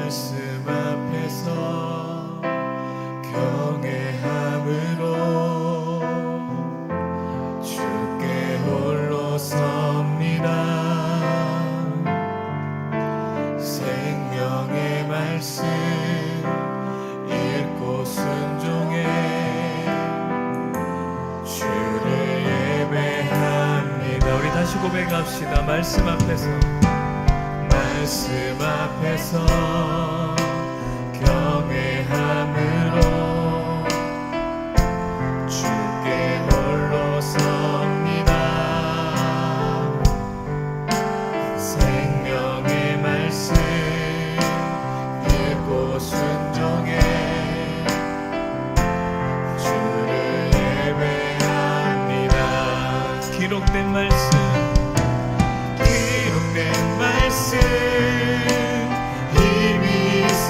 말씀 앞에서 경외함으로 주께 홀로 섭니다. 생명의 말씀 읽고 순종해 주를 예배합니다. 우리 다시 고백합시다. 말씀 앞에서 경외함으로 주께 홀로 섭니다. 생명의 말씀 읽고 순종해 주를 예배합니다. 기록된 말씀 힘이 있어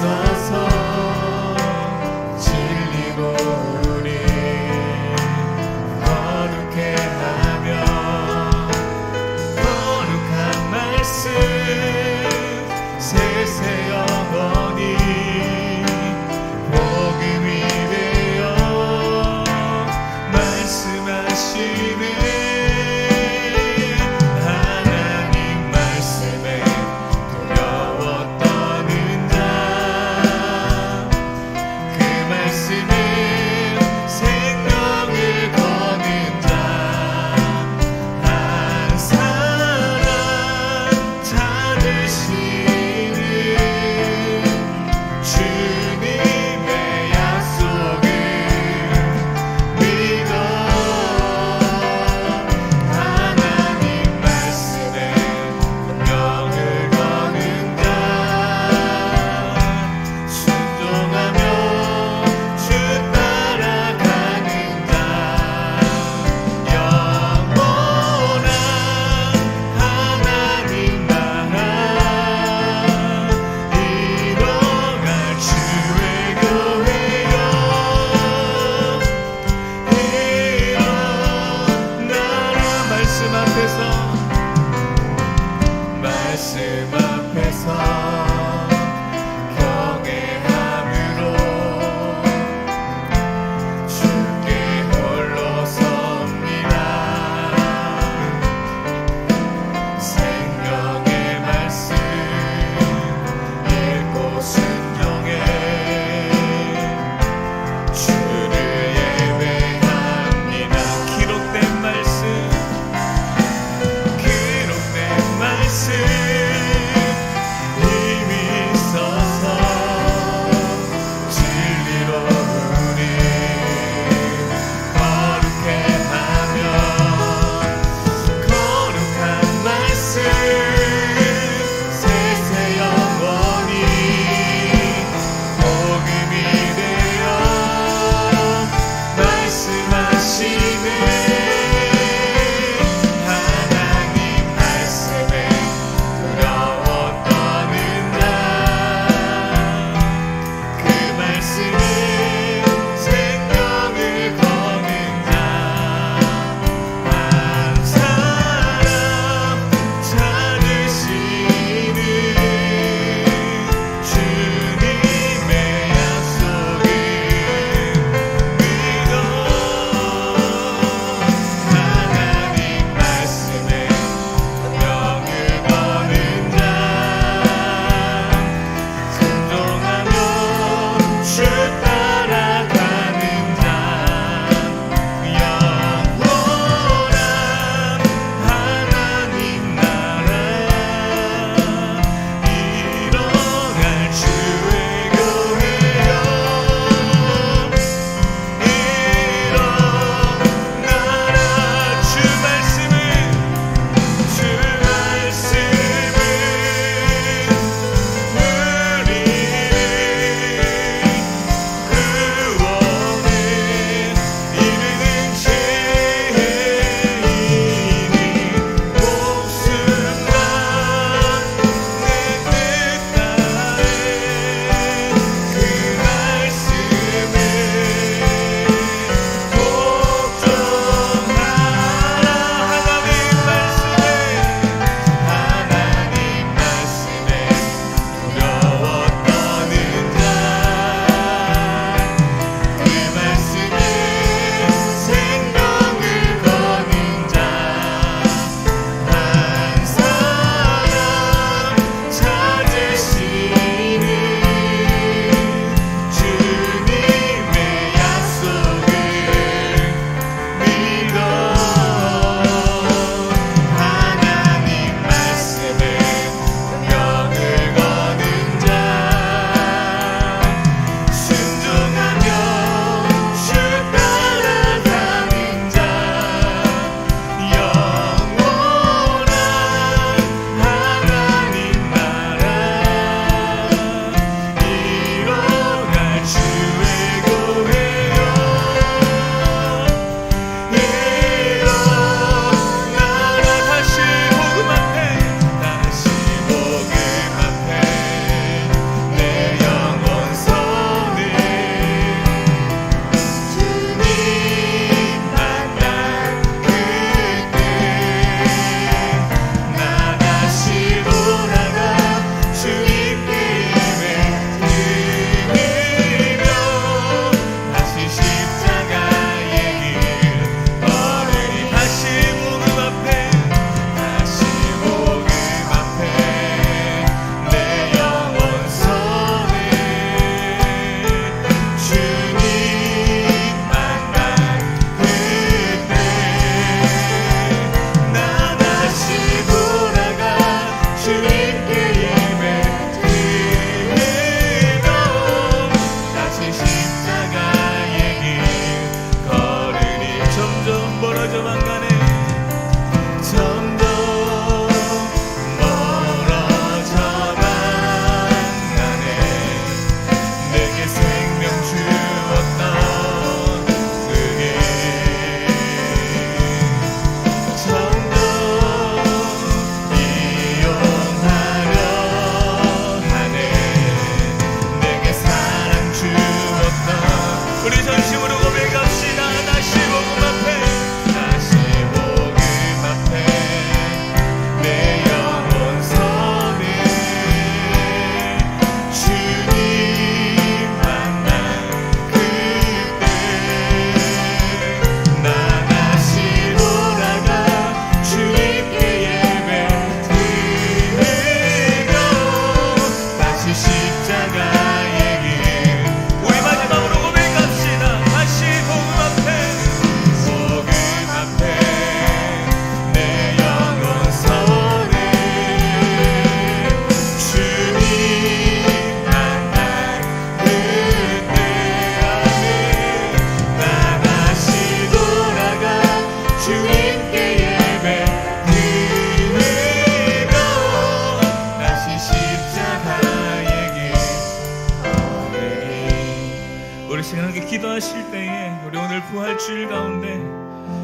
기도하실 때에 우리 오늘 부활주일 가운데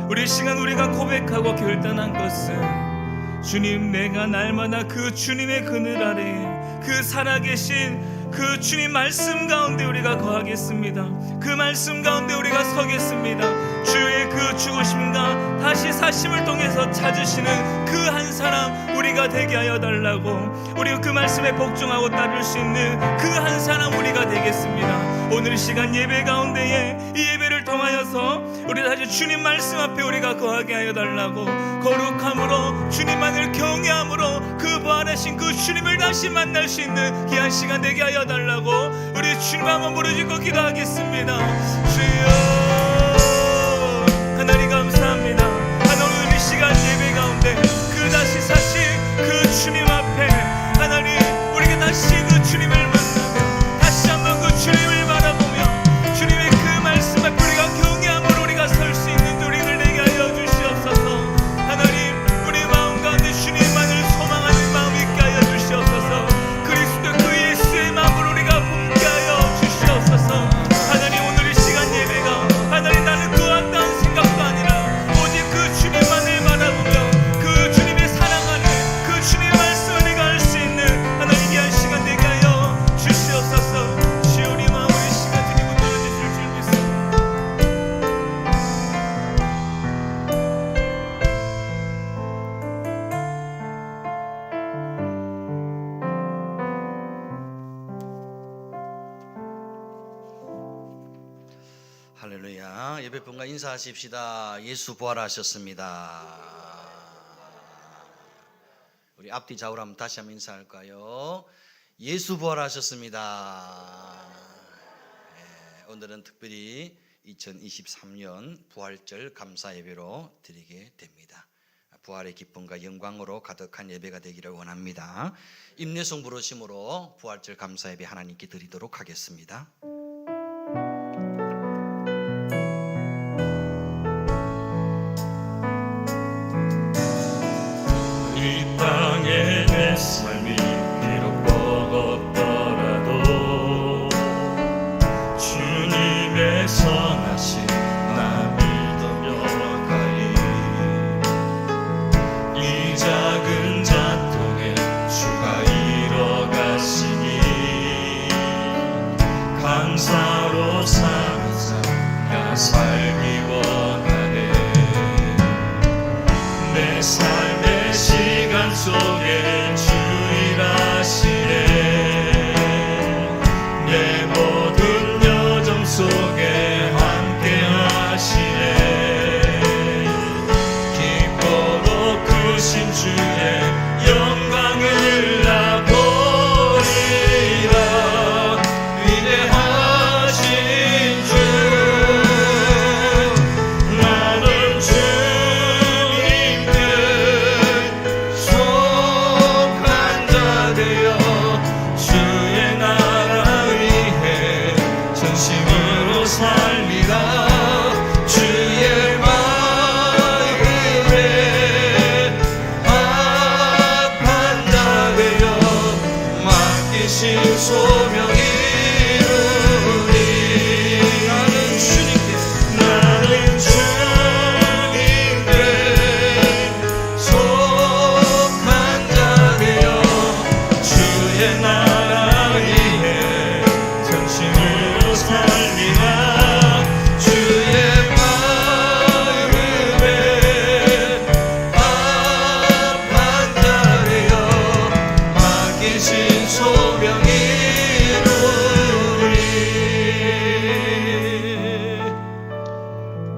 우리 시간 우리가 고백하고 결단한 것은 주님, 내가 날마다 그 주님의 그늘 아래에 그 살아계신 그 주님 말씀 가운데 우리가 거하겠습니다. 그 말씀 가운데 우리가 서겠습니다. 주의 그 죽으심과 다시 사심을 통해서 찾으시는 그 한 사람 우리가 되게 하여 달라고, 우리 그 말씀에 복종하고 따를 수 있는 그 한 사람 우리가 되겠습니다. 오늘 시간 예배 가운데에 이 예배를 통하여서 우리 다시 주님 말씀 앞에 우리가 거하게 하여 달라고, 거룩함으로 주님만을 경외함으로 그 부활하신 그 주님을 다시 만날 수 있는 귀한 시간 되게 하여 달라고 우리 주님 한번 부르짖고 기도하겠습니다. 주여 하나님 감사합니다. 하나님 이 시간 예배 가운데 그 다시 사실 그 주님 앞에 하나님 우리가 다시 그 주님을 만나며 다시 한번 그 주님을 바라보며 주님의 그 말씀 앞에 우리가 경외함으로 우리가 설 수 있는 우리를 되게 하여 주시옵소서. 하나님 우리 마음 가운데 주님만을 소망하는 마음 있게 하여 주시옵소서. 그리스도 그 예수의 마음으로 우리가 품게 하여 주시옵소서. 하나님 오늘 이 시간 예배가 하나님 나는 그 어떠한 생각도 아니라 오직 그 주님만을 바라보며 그 주님의 사랑 안에 그 주님의 말씀을 내가 할 수 있는 하나님 귀한 시간 되게 하여 주시옵소서. 주여 우리 마음 우리 시간 주님 붙들어 주실 줄 믿습니다. 할렐루야. 예배분과 인사하십시다. 예수 부활하셨습니다. 우리 앞뒤 좌우로 한번 다시 한번 인사할까요? 예수 부활하셨습니다. 오늘은 특별히 2023년 부활절 감사 예배로 드리게 됩니다. 부활의 기쁨과 영광으로 가득한 예배가 되기를 원합니다. 임내송 부르심으로 부활절 감사 예배 하나님께 드리도록 하겠습니다. 이 땅에 내 삶이 비록 버겁더라도 주님의 선하심 나 믿으며 가리. 이 작은 자통에 주가 이뤄가시니 감사로 사는 삶 나 살기 원하네. 내 삶의 시간 속에 주 일하시네. 내 모든 여정 속에 함께 하시네. 깊고도 크신 주의 영광을 나 보리라. 위대하신 주 나는 주님께 속한 자 되어 주의 나라 위해 전심으로 살리라. 주의 마음에 합한 자 되어 맡기신 소명이 이루리. 나는 주님께 속한 자 되어 주의 나라 위해 전심으로 살리라. 주의 마음에 합한 자 되어 맡기신 소명이 이루리.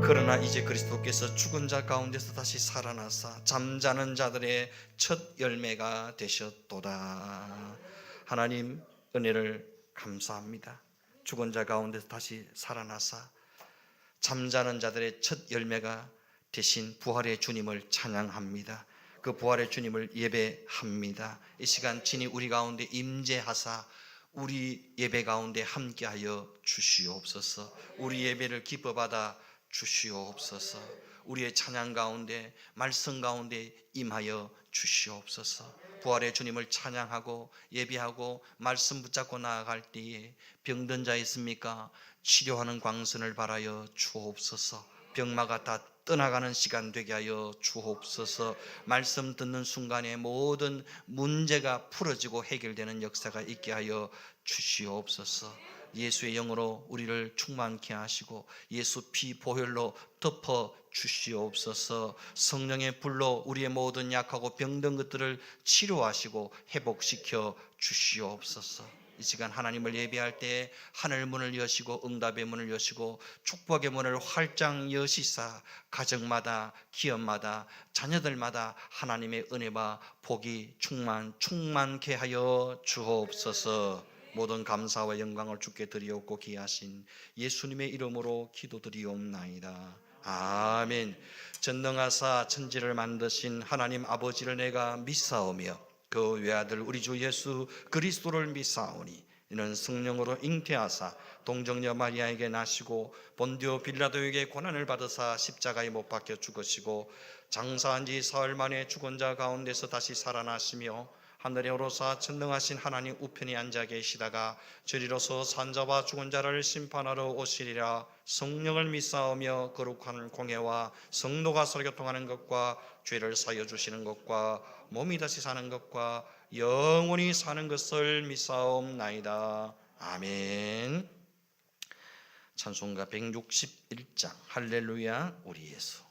그러나 이제 그리스도께서 죽은 자 가운데서 다시 살아나사 잠자는 자들의 첫 열매가 되셨도다. 하나님 은혜를 감사합니다. 죽은 자 가운데서 다시 살아나사 잠자는 자들의 첫 열매가 되신 부활의 주님을 찬양합니다. 그 부활의 주님을 예배합니다. 이 시간 친히 우리 가운데 임재하사 우리 예배 가운데 함께하여 주시옵소서. 우리 예배를 기뻐 받아 주시옵소서. 우리의 찬양 가운데 말씀 가운데 임하여 주시옵소서. 부활의 주님을 찬양하고 예배하고 말씀 붙잡고 나아갈 때에 병든 자 있습니까? 치료하는 광선을 바라여 주옵소서. 병마가 다 떠나가는 시간 되게 하여 주옵소서. 말씀 듣는 순간에 모든 문제가 풀어지고 해결되는 역사가 있게 하여 주시옵소서. 예수의 영으로 우리를 충만케 하시고 예수 피 보혈로 덮어 주시옵소서. 성령의 불로 우리의 모든 약하고 병든 것들을 치료하시고 회복시켜 주시옵소서. 이 시간 하나님을 예배할 때 하늘 문을 여시고 응답의 문을 여시고 축복의 문을 활짝 여시사 가정마다 기업마다 자녀들마다 하나님의 은혜와 복이 충만케 하여 주옵소서. 모든 감사와 영광을 주께 드리옵고 귀하신 예수님의 이름으로 기도드리옵나이다. 아멘. 전능하사 천지를 만드신 하나님 아버지를 내가 믿사오며 그 외아들 우리 주 예수 그리스도를 믿사오니 이는 성령으로 잉태하사 동정녀 마리아에게 나시고 본디오 빌라도에게 고난을 받으사 십자가에 못 박혀 죽으시고 장사한 지 사흘 만에 죽은 자 가운데서 다시 살아나시며 하늘에 오르사 전능하신 하나님 우편에 앉아 계시다가 저리로서 산자와 죽은 자를 심판하러 오시리라. 성령을 믿사오며 거룩한 공회와 성도가 설교통하는 것과 죄를 사여 주시는 것과 몸이 다시 사는 것과 영원히 사는 것을 믿사옵나이다. 아멘. 찬송가 161장 할렐루야 우리 예수.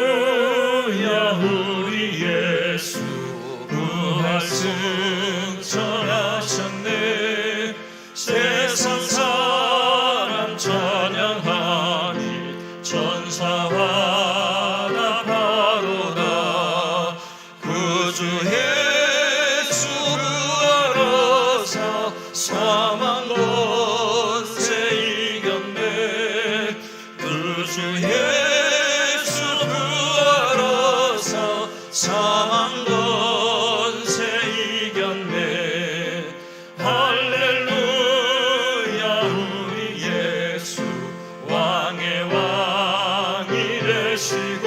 할렐루야 우리 예수 부활 승천하셨네. 세상 사람 찬양하니 천사와 다 바로다. 구주 예수 부활하사 사망 권세 이겼네. 구주 예수 부활하사 사망 권세 이겼네. 할렐루야 우리 예수 왕의 왕이 되시고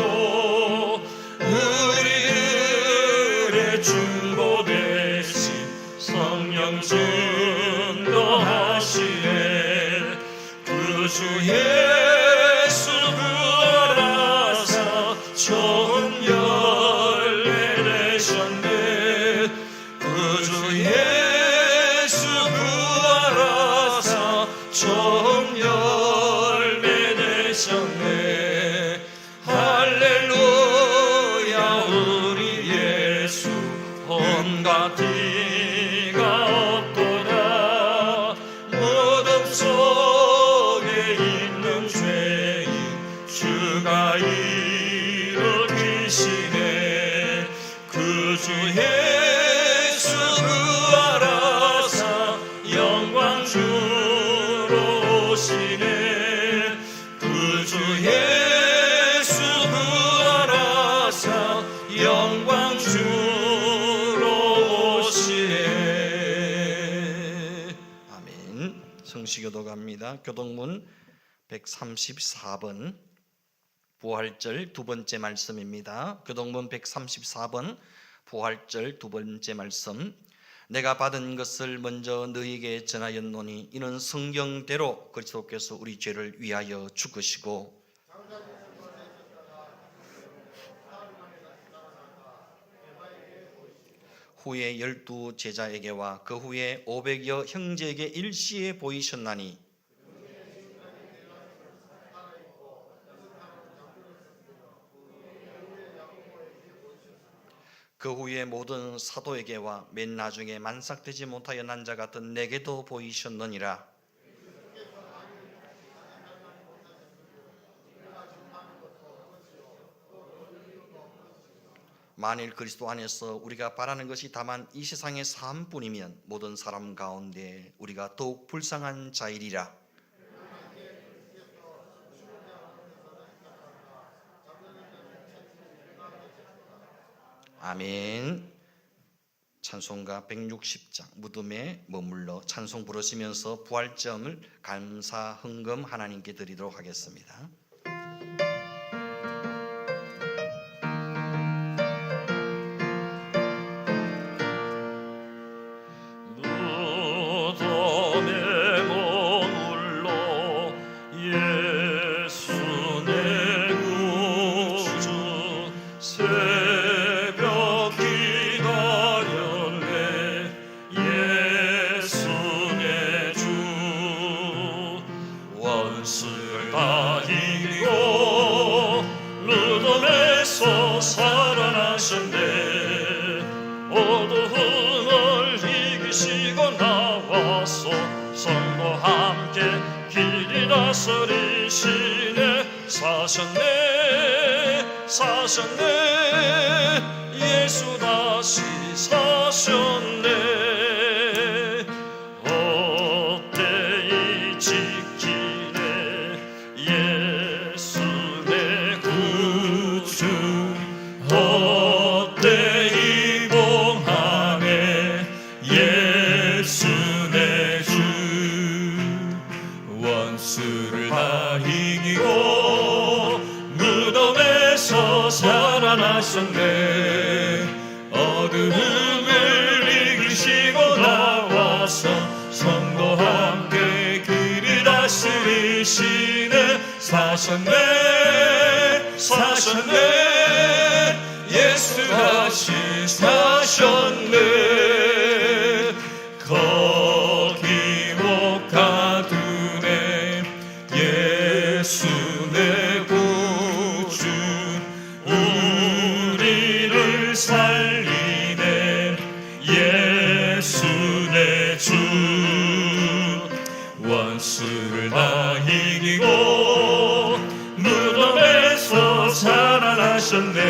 우리들의 중보 되신 성령 증거하시네. 구주 예수 부활하사 좋은 열매 되셨네. 구주 예수 부활하사 좋은 열매 되셨네. 할렐루야 우리 예수 온갖 티가 없도다. 무덤 속에 있는 죄인 주가 일으키시네. 구주 예수 부활하사 영광 주로 오시네. 구주 예수 부활하사 영광 주로 오시네. 아멘. 성시교도 갑니다. 교동문 134번 부활절 두 번째 말씀입니다. 교동문 134번 부활절 두 번째 말씀. 내가 받은 것을 먼저 너희에게 전하였노니 이는 성경대로 그리스도께서 우리 죄를 위하여 죽으시고 후에 12 제자에게와 그 후에 500여 형제에게 일시에 보이셨나니 그 후에 모든 사도에게와 맨 나중에 만삭되지 못하여 난 자 같은 내게도 보이셨느니라. 만일 그리스도 안에서 우리가 바라는 것이 다만 이 세상의 삶뿐이면 모든 사람 가운데 우리가 더욱 불쌍한 자이리라. 아멘. 찬송가 160장 무덤에 머물러 찬송 부르시면서 부활점을 감사 헌금 하나님께 드리도록 하겠습니다. 원수를 다 이기고 무덤에서 살아나셨네. 어두움을 이기시고 나와서 성도와 함께 길이 다스리시네. 사셨네 사셨네 예수 다시 사셨네. 원수를 다 이기고 무덤에서 살아나셨네. 어두움을 이기시고 나와서 성도와 함께 길이 다스리시네. 사셨네 사셨네 예수 다시 사셨네. 거기 못 가두네 예수 내 구주. 우리를 살리네 예수 내 주. 원수를 다 이기고 무덤에서 살아나셨네.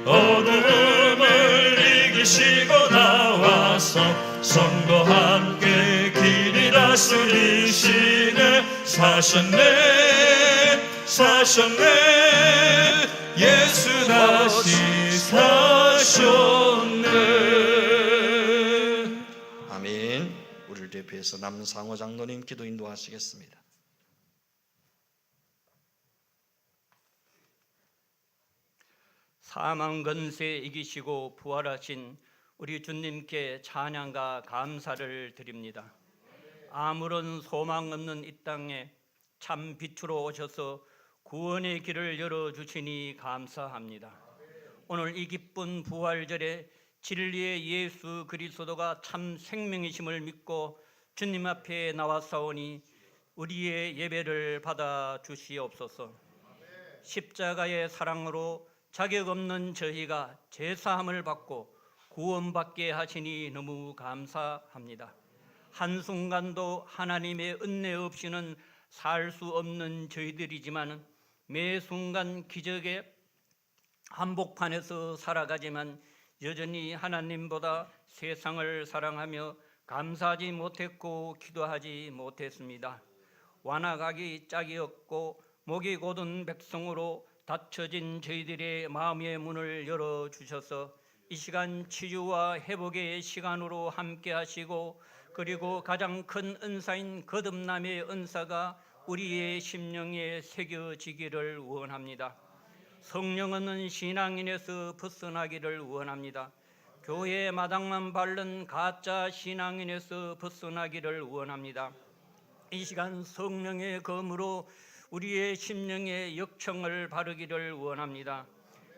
어두움을 이기시고 나와서 성도와 함께 길이 다스리시네. 사셨네 사셨네 예수 다시 사셨네. 아멘. 우리를 대표해서 남상호 장로님 기도 인도하시겠습니다. 사망 건세 이기시고 부활하신 우리 주님께 찬양과 감사를 드립니다. 아무런 소망 없는 이 땅에 참 빛으로 오셔서 구원의 길을 열어주시니 감사합니다. 오늘 이 기쁜 부활절에 진리의 예수 그리스도가 참 생명이심을 믿고 주님 앞에 나와사오니 우리의 예배를 받아 주시옵소서. 십자가의 사랑으로 자격 없는 저희가 제사함을 받고 구원받게 하시니 너무 감사합니다. 한순간도 하나님의 은혜 없이는 살 수 없는 저희들이지만 매 순간 기적의 한복판에서 살아가지만 여전히 하나님보다 세상을 사랑하며 감사하지 못했고 기도하지 못했습니다. 완악하기 짝이 없고 목이 곧은 백성으로 닫혀진 저희들의 마음의 문을 열어주셔서 이 시간 치유와 회복의 시간으로 함께 하시고 그리고 가장 큰 은사인 거듭남의 은사가 우리의 심령에 새겨지기를 원합니다. 성령 없는 신앙인에서 벗어나기를 원합니다. 교회 마당만 밟는 가짜 신앙인에서 벗어나기를 원합니다. 이 시간 성령의 검으로 우리의 심령의 역청을 바르기를 원합니다.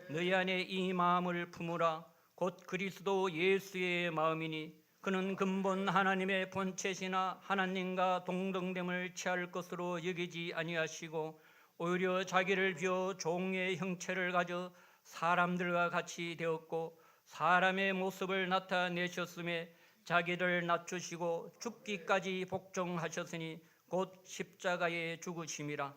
너희 안에 이 마음을 품으라. 곧 그리스도 예수의 마음이니 그는 근본 하나님의 본체시나 하나님과 동등됨을 취할 것으로 여기지 아니하시고 오히려 자기를 비워 종의 형체를 가져 사람들과 같이 되었고 사람의 모습을 나타내셨음에 자기를 낮추시고 죽기까지 복종하셨으니 곧 십자가에 죽으심이라.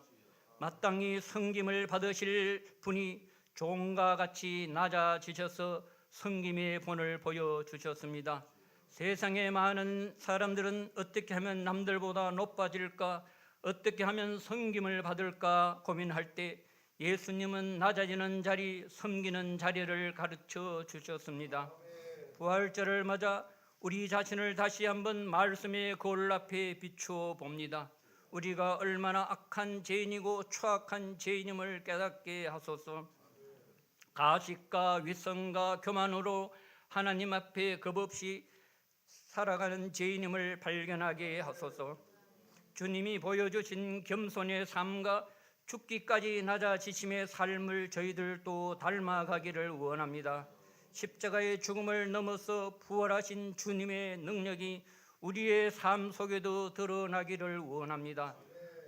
마땅히 섬김을 받으실 분이 종과 같이 낮아지셔서 섬김의 본을 보여주셨습니다. 세상의 많은 사람들은 어떻게 하면 남들보다 높아질까, 어떻게 하면 섬김을 받을까 고민할 때 예수님은 낮아지는 자리, 섬기는 자리를 가르쳐 주셨습니다. 부활절을 맞아 우리 자신을 다시 한번 말씀의 거울 앞에 비추어 봅니다. 우리가 얼마나 악한 죄인이고 추악한 죄인임을 깨닫게 하소서. 가식과 위선과 교만으로 하나님 앞에 겁없이 살아가는 죄인임을 발견하게 하소서. 주님이 보여주신 겸손의 삶과 죽기까지 낮아지심의 삶을 저희들도 닮아가기를 원합니다. 십자가의 죽음을 넘어서 부활하신 주님의 능력이 우리의 삶 속에도 드러나기를 원합니다.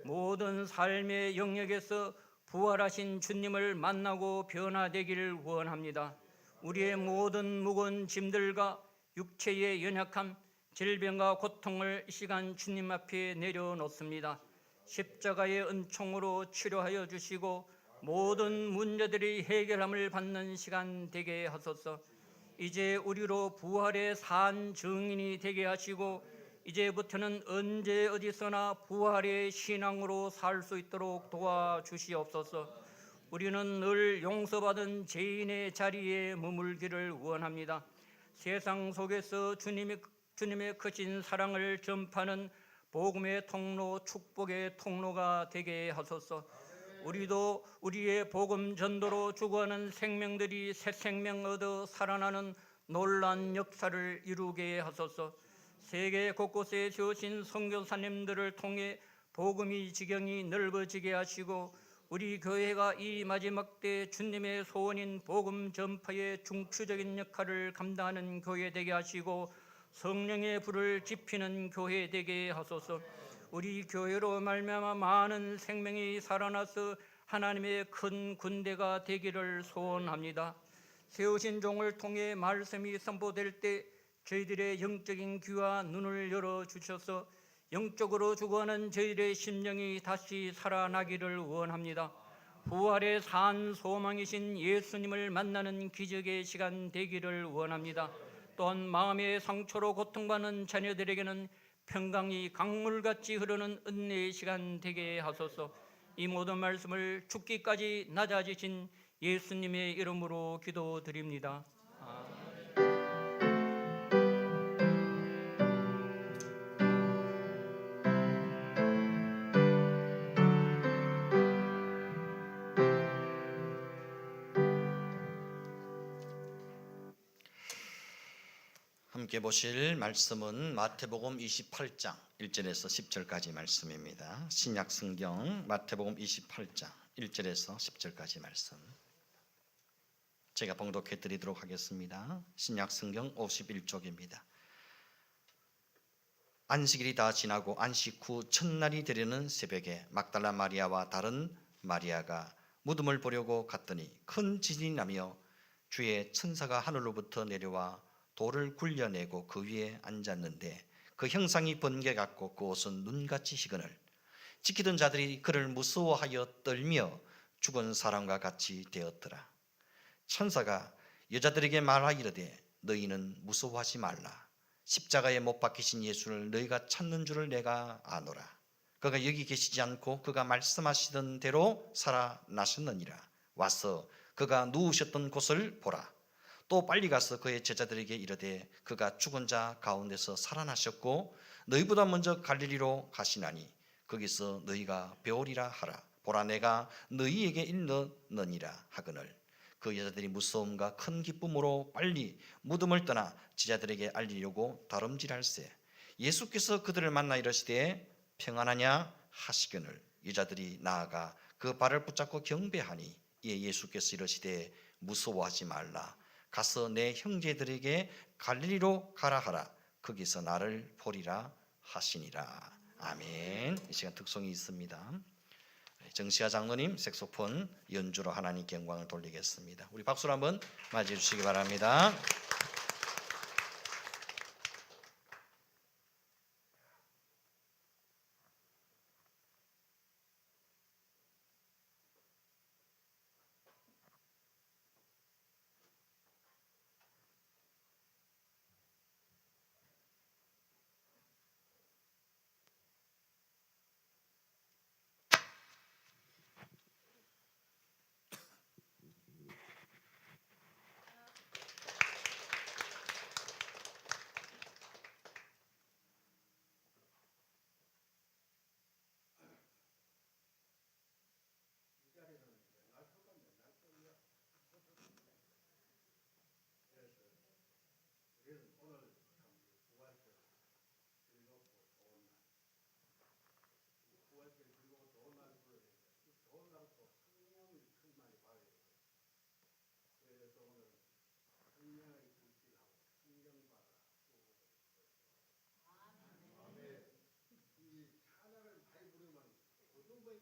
모든 삶의 영역에서 부활하신 주님을 만나고 변화되기를 원합니다. 우리의 모든 무거운 짐들과 육체의 연약함, 질병과 고통을 이 시간 주님 앞에 내려놓습니다. 십자가의 은총으로 치료하여 주시고 모든 문제들이 해결함을 받는 시간 되게 하소서. 이제 우리로 부활의 산 증인이 되게 하시고 이제부터는 언제 어디서나 부활의 신앙으로 살 수 있도록 도와주시옵소서. 우리는 늘 용서받은 죄인의 자리에 머물기를 원합니다. 세상 속에서 주님의 크신 사랑을 전파하는 복음의 통로, 축복의 통로가 되게 하소서. 우리도 우리의 복음 전도로 죽어가는 생명들이 새 생명 얻어 살아나는 놀란 역사를 이루게 하소서. 세계 곳곳에 세우신 선교사님들을 통해 복음의 지경이 넓어지게 하시고 우리 교회가 이 마지막 때 주님의 소원인 복음 전파의 중추적인 역할을 감당하는 교회 되게 하시고 성령의 불을 지피는 교회 되게 하소서. 우리 교회로 말미암아 많은 생명이 살아나서 하나님의 큰 군대가 되기를 소원합니다. 세우신 종을 통해 말씀이 선포될 때 저희들의 영적인 귀와 눈을 열어주셔서 영적으로 죽어가는 저희들의 심령이 다시 살아나기를 원합니다. 부활의 산 소망이신 예수님을 만나는 기적의 시간 되기를 원합니다. 또한 마음의 상처로 고통받는 자녀들에게는 평강이 강물같이 흐르는 은혜의 시간 되게 하소서. 이 모든 말씀을 죽기까지 낮아지신 예수님의 이름으로 기도드립니다. 함께 보실 말씀은 마태복음 28장 1절에서 10절까지 말씀입니다. 신약 성경 마태복음 28장 1절에서 10절까지 말씀 제가 봉독해 드리도록 하겠습니다. 신약 성경 51쪽입니다. 안식일이 다 지나고 안식 후 첫날이 되려는 새벽에 막달라 마리아와 다른 마리아가 무덤을 보려고 갔더니 큰 지진이 나며 주의 천사가 하늘로부터 내려와 돌을 굴려내고 그 위에 앉았는데 그 형상이 번개 같고 그 옷은 눈같이 희거늘 지키던 자들이 그를 무서워하여 떨며 죽은 사람과 같이 되었더라. 천사가 여자들에게 말하이르되 너희는 무서워하지 말라. 십자가에 못 박히신 예수를 너희가 찾는 줄을 내가 아노라. 그가 여기 계시지 않고 그가 말씀하시던 대로 살아나셨느니라. 와서 그가 누우셨던 곳을 보라. 또 빨리 가서 그의 제자들에게 이르되 그가 죽은 자 가운데서 살아나셨고 너희보다 먼저 갈릴리로 가시나니 거기서 너희가 배우리라 하라. 보라 내가 너희에게 일렀느니라 하거늘 그 여자들이 무서움과 큰 기쁨으로 빨리 무덤을 떠나 제자들에게 알리려고 다름질할세. 예수께서 그들을 만나 이르시되 평안하냐 하시거늘 여자들이 나아가 그 발을 붙잡고 경배하니 이에 예수께서 이르시되 무서워하지 말라. 가서 내 형제들에게 갈릴리로 가라 하라. 거기서 나를 보리라 하시니라. 아멘. 이 시간 특송이 있습니다. 정시아 장로님 색소폰 연주로 하나님께 영광을 돌리겠습니다. 우리 박수로 한번 맞이해 주시기 바랍니다.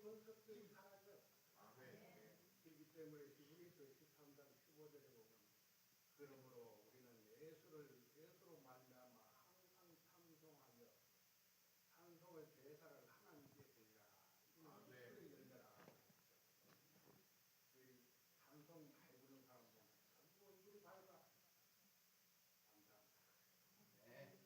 본성들이 사라져. 그렇기 때문에 히브리서 13장 15절에 보면 그러므로 우리는 예수로 말미암아 항상 찬송하며 찬송의 제사를 하나님께 드리라. 이는 열매라. 우리 찬송 많이 부르는 사람 보면 전부 이리 밝아. 감사합니다.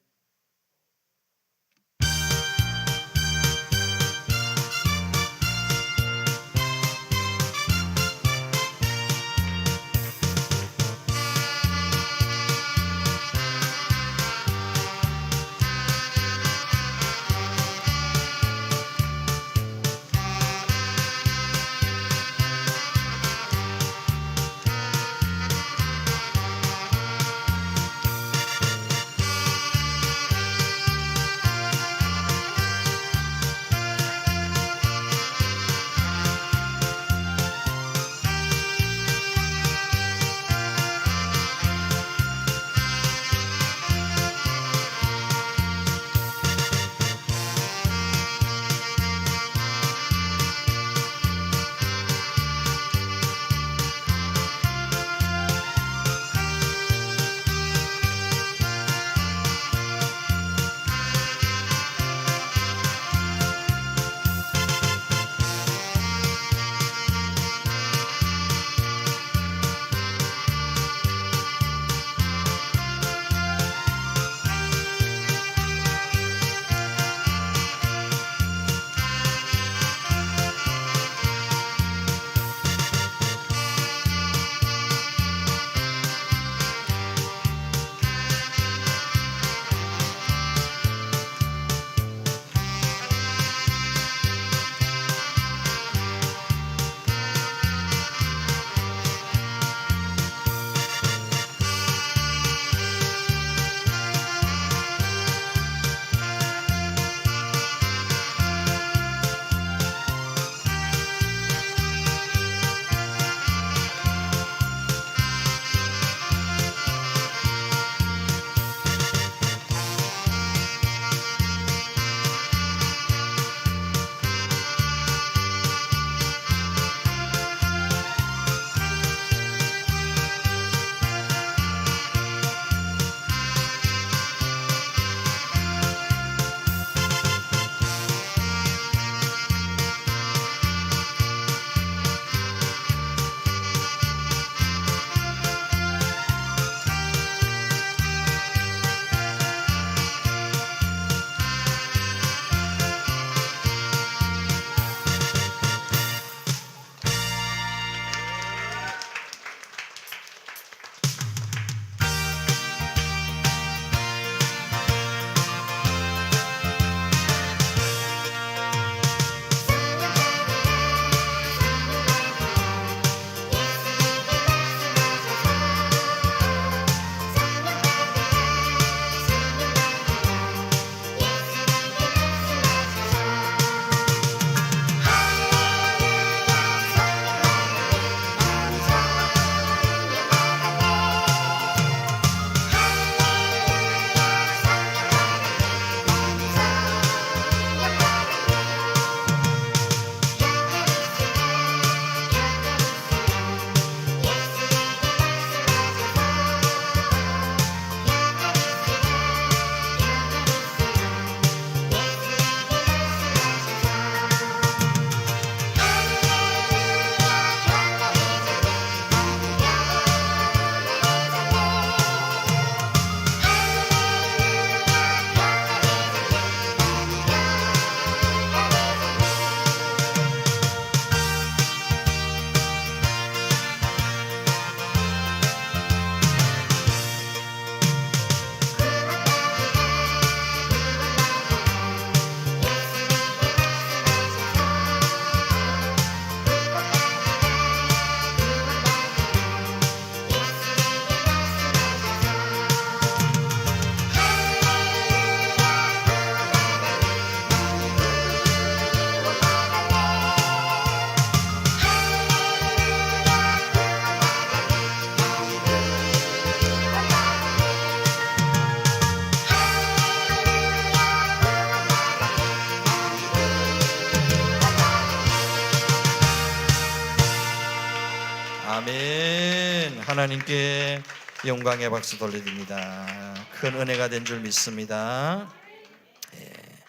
아멘. 하나님께 영광의 박수 돌려드립니다. 큰 은혜가 된 줄 믿습니다.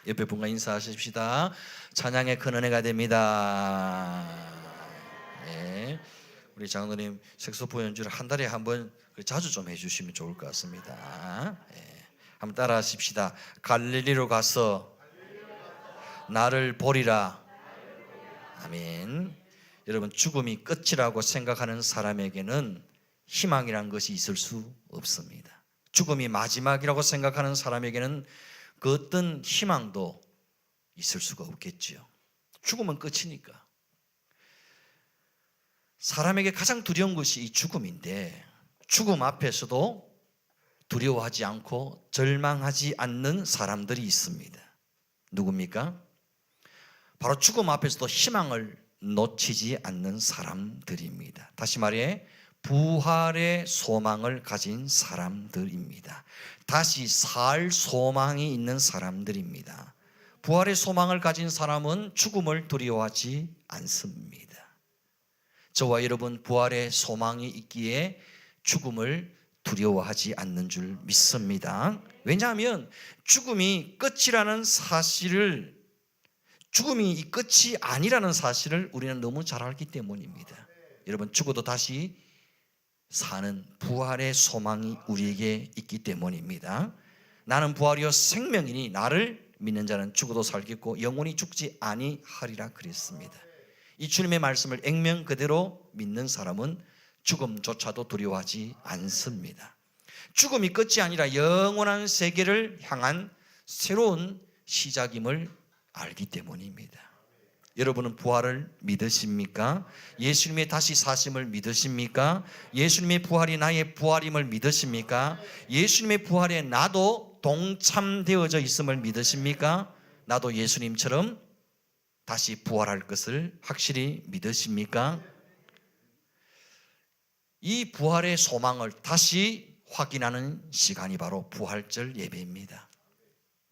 옆에 분과 인사하십시다. 찬양의 큰 은혜가 됩니다. 우리 장로님 색소폰 연주를 한 달에 한 번 자주 좀 해주시면 좋을 것 같습니다. 한번 따라하십시다. 갈릴리로 가서 나를 보리라. 아멘. 여러분, 죽음이 끝이라고 생각하는 사람에게는 희망이란 것이 있을 수 없습니다. 죽음이 마지막이라고 생각하는 사람에게는 그 어떤 희망도 있을 수가 없겠지요. 죽음은 끝이니까. 사람에게 가장 두려운 것이 이 죽음인데, 죽음 앞에서도 두려워하지 않고 절망하지 않는 사람들이 있습니다. 누굽니까? 바로 죽음 앞에서도 희망을 놓치지 않는 사람들입니다. 다시 말해 부활의 소망을 가진 사람들입니다. 다시 살 소망이 있는 사람들입니다. 부활의 소망을 가진 사람은 죽음을 두려워하지 않습니다. 저와 여러분 부활의 소망이 있기에 죽음을 두려워하지 않는 줄 믿습니다. 왜냐하면 죽음이 끝이라는 사실을, 죽음이 이 끝이 아니라는 사실을 우리는 너무 잘 알기 때문입니다. 여러분, 죽어도 다시 사는 부활의 소망이 우리에게 있기 때문입니다. 나는 부활이요 생명이니 나를 믿는 자는 죽어도 살겠고 영원히 죽지 아니하리라 그랬습니다. 이 주님의 말씀을 액면 그대로 믿는 사람은 죽음조차도 두려워하지 않습니다. 죽음이 끝이 아니라 영원한 세계를 향한 새로운 시작임을 알기 때문입니다. 여러분은 부활을 믿으십니까? 예수님의 다시 사심을 믿으십니까? 예수님의 부활이 나의 부활임을 믿으십니까? 예수님의 부활에 나도 동참되어져 있음을 믿으십니까? 나도 예수님처럼 다시 부활할 것을 확실히 믿으십니까? 이 부활의 소망을 다시 확인하는 시간이 바로 부활절 예배입니다.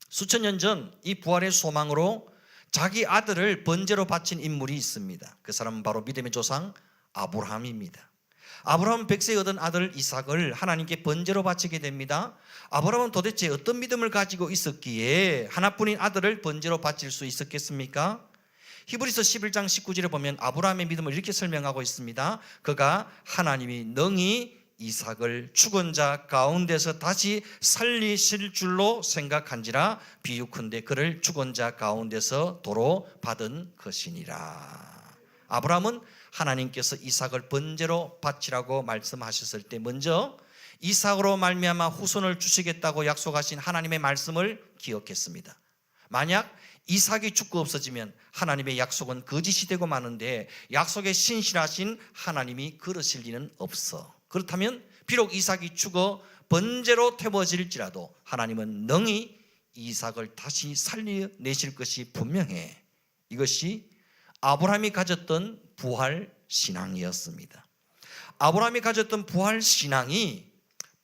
수천 년 전 이 부활의 소망으로 자기 아들을 번제로 바친 인물이 있습니다. 그 사람은 바로 믿음의 조상 아브라함입니다. 아브라함은 백세에 얻은 아들 이삭을 하나님께 번제로 바치게 됩니다. 아브라함은 도대체 어떤 믿음을 가지고 있었기에 하나뿐인 아들을 번제로 바칠 수 있었겠습니까? 히브리서 11장 19절에 보면 아브라함의 믿음을 이렇게 설명하고 있습니다. 그가 하나님이 능히 이삭을 죽은 자 가운데서 다시 살리실 줄로 생각한지라 비유컨대 그를 죽은 자 가운데서 도로 받은 것이니라. 아브라함은 하나님께서 이삭을 번제로 바치라고 말씀하셨을 때 먼저 이삭으로 말미암아 후손을 주시겠다고 약속하신 하나님의 말씀을 기억했습니다. 만약 이삭이 죽고 없어지면 하나님의 약속은 거짓이 되고 마는데 약속에 신실하신 하나님이 그러실 리는 없어. 그렇다면 비록 이삭이 죽어 번제로 태워질지라도 하나님은 능히 이삭을 다시 살려내실 것이 분명해. 이것이 아브라함이 가졌던 부활 신앙이었습니다. 아브라함이 가졌던 부활 신앙이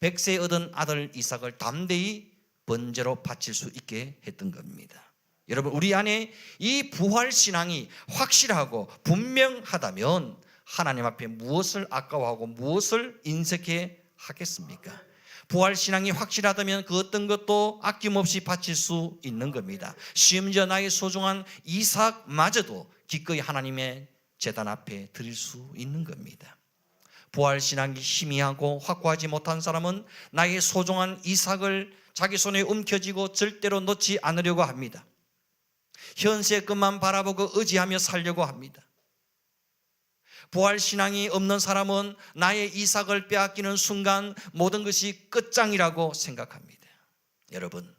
백세에 얻은 아들 이삭을 담대히 번제로 바칠 수 있게 했던 겁니다. 여러분, 우리 안에 이 부활 신앙이 확실하고 분명하다면 하나님 앞에 무엇을 아까워하고 무엇을 인색해 하겠습니까? 부활 신앙이 확실하다면 그 어떤 것도 아낌없이 바칠 수 있는 겁니다. 심지어 나의 소중한 이삭마저도 기꺼이 하나님의 제단 앞에 드릴 수 있는 겁니다. 부활 신앙이 희미하고 확고하지 못한 사람은 나의 소중한 이삭을 자기 손에 움켜쥐고 절대로 놓지 않으려고 합니다. 현세의 것만 바라보고 의지하며 살려고 합니다. 부활 신앙이 없는 사람은 나의 이삭을 빼앗기는 순간 모든 것이 끝장이라고 생각합니다. 여러분,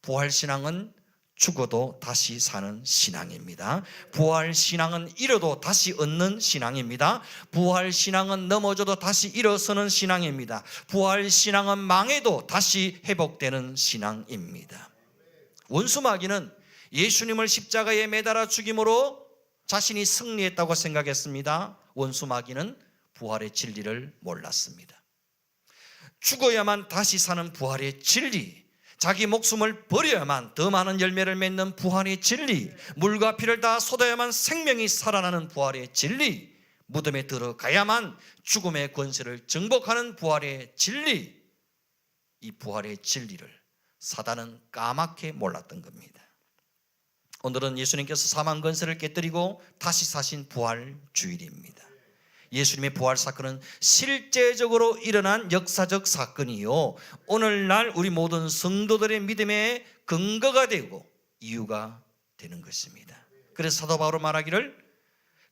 부활 신앙은 죽어도 다시 사는 신앙입니다. 부활 신앙은 잃어도 다시 얻는 신앙입니다. 부활 신앙은 넘어져도 다시 일어서는 신앙입니다. 부활 신앙은 망해도 다시 회복되는 신앙입니다. 원수 마귀는 예수님을 십자가에 매달아 죽임으로 자신이 승리했다고 생각했습니다. 원수 마귀는 부활의 진리를 몰랐습니다. 죽어야만 다시 사는 부활의 진리, 자기 목숨을 버려야만 더 많은 열매를 맺는 부활의 진리, 물과 피를 다 쏟아야만 생명이 살아나는 부활의 진리, 무덤에 들어가야만 죽음의 권세를 정복하는 부활의 진리, 이 부활의 진리를 사단은 까맣게 몰랐던 겁니다. 오늘은 예수님께서 사망 권세를 깨뜨리고 다시 사신 부활 주일입니다. 예수님의 부활 사건은 실제적으로 일어난 역사적 사건이요, 오늘날 우리 모든 성도들의 믿음의 근거가 되고 이유가 되는 것입니다. 그래서 사도 바울은 말하기를,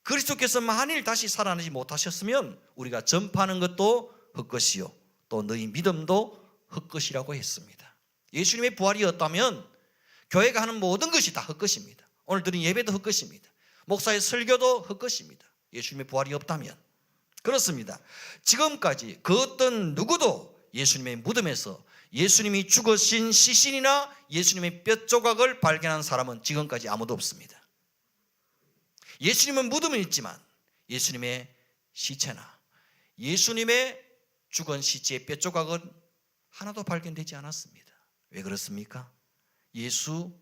그리스도께서 만일 다시 살아나지 못하셨으면 우리가 전파하는 것도 헛것이요 또 너희 믿음도 헛것이라고 했습니다. 예수님의 부활이 없다면 교회가 하는 모든 것이 다 헛것입니다. 오늘 드린 예배도 헛것입니다. 목사의 설교도 헛것입니다. 예수님의 부활이 없다면. 그렇습니다. 지금까지 그 어떤 누구도 예수님의 무덤에서 예수님이 죽으신 시신이나 예수님의 뼈조각을 발견한 사람은 지금까지 아무도 없습니다. 예수님은 무덤은 있지만 예수님의 시체나 예수님의 죽은 시체의 뼈조각은 하나도 발견되지 않았습니다. 왜 그렇습니까? 예수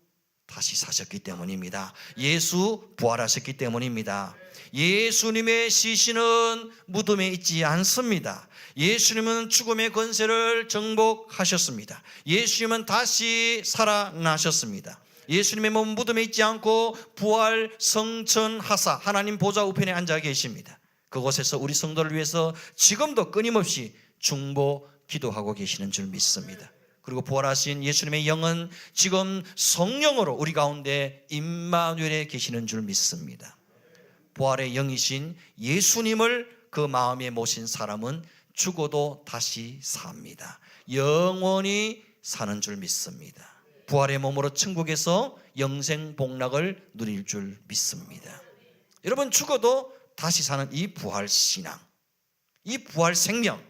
다시 사셨기 때문입니다. 예수 부활하셨기 때문입니다. 예수님의 시신은 무덤에 있지 않습니다. 예수님은 죽음의 권세를 정복하셨습니다. 예수님은 다시 살아나셨습니다. 예수님의 몸 무덤에 있지 않고 부활 성천하사 하나님 보좌 우편에 앉아 계십니다. 그곳에서 우리 성도를 위해서 지금도 끊임없이 중보 기도하고 계시는 줄 믿습니다. 그리고 부활하신 예수님의 영은 지금 성령으로 우리 가운데 임마누엘에 계시는 줄 믿습니다. 부활의 영이신 예수님을 그 마음에 모신 사람은 죽어도 다시 삽니다. 영원히 사는 줄 믿습니다. 부활의 몸으로 천국에서 영생 복락을 누릴 줄 믿습니다. 여러분, 죽어도 다시 사는 이 부활 신앙, 이 부활 생명,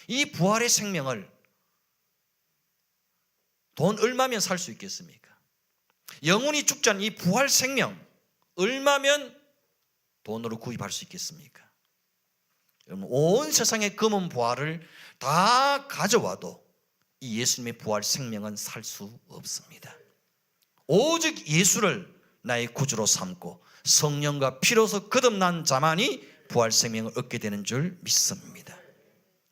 이 부활의 생명을 돈 얼마면 살 수 있겠습니까? 영원히 죽지 않은 이 부활 생명 얼마면 돈으로 구입할 수 있겠습니까? 여러분, 온 세상의 금은 부활을 다 가져와도 이 예수님의 부활 생명은 살 수 없습니다. 오직 예수를 나의 구주로 삼고 성령과 피로서 거듭난 자만이 부활 생명을 얻게 되는 줄 믿습니다.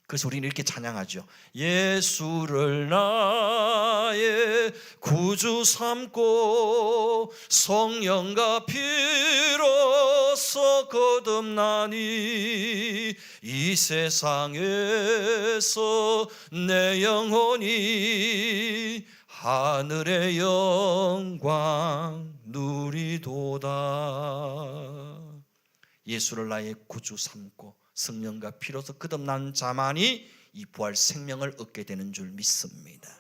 그래서 우리는 이렇게 찬양하죠. 예수를 나의 구주 삼고 성령과 피로서 거듭나니 이 세상에서 내 영혼이 하늘의 영광 누리도다. 예수를 나의 구주 삼고 성령과 피로서 거듭난 자만이 이 부활 생명을 얻게 되는 줄 믿습니다.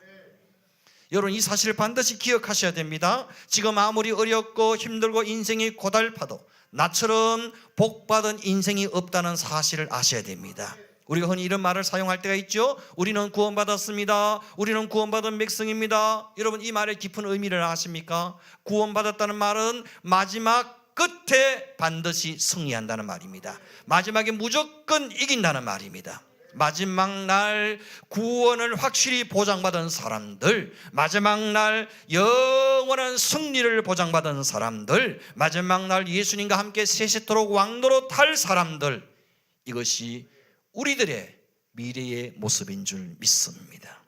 여러분, 이 사실을 반드시 기억하셔야 됩니다. 지금 아무리 어렵고 힘들고 인생이 고달파도 나처럼 복받은 인생이 없다는 사실을 아셔야 됩니다. 우리가 흔히 이런 말을 사용할 때가 있죠. 우리는 구원받았습니다. 우리는 구원받은 백성입니다. 여러분, 이 말의 깊은 의미를 아십니까? 구원받았다는 말은 마지막 끝에 반드시 승리한다는 말입니다. 마지막에 무조건 이긴다는 말입니다. 마지막 날 구원을 확실히 보장받은 사람들, 마지막 날 영원한 승리를 보장받은 사람들, 마지막 날 예수님과 함께 세세토록 왕노릇 할 사람들, 이것이 우리들의 미래의 모습인 줄 믿습니다.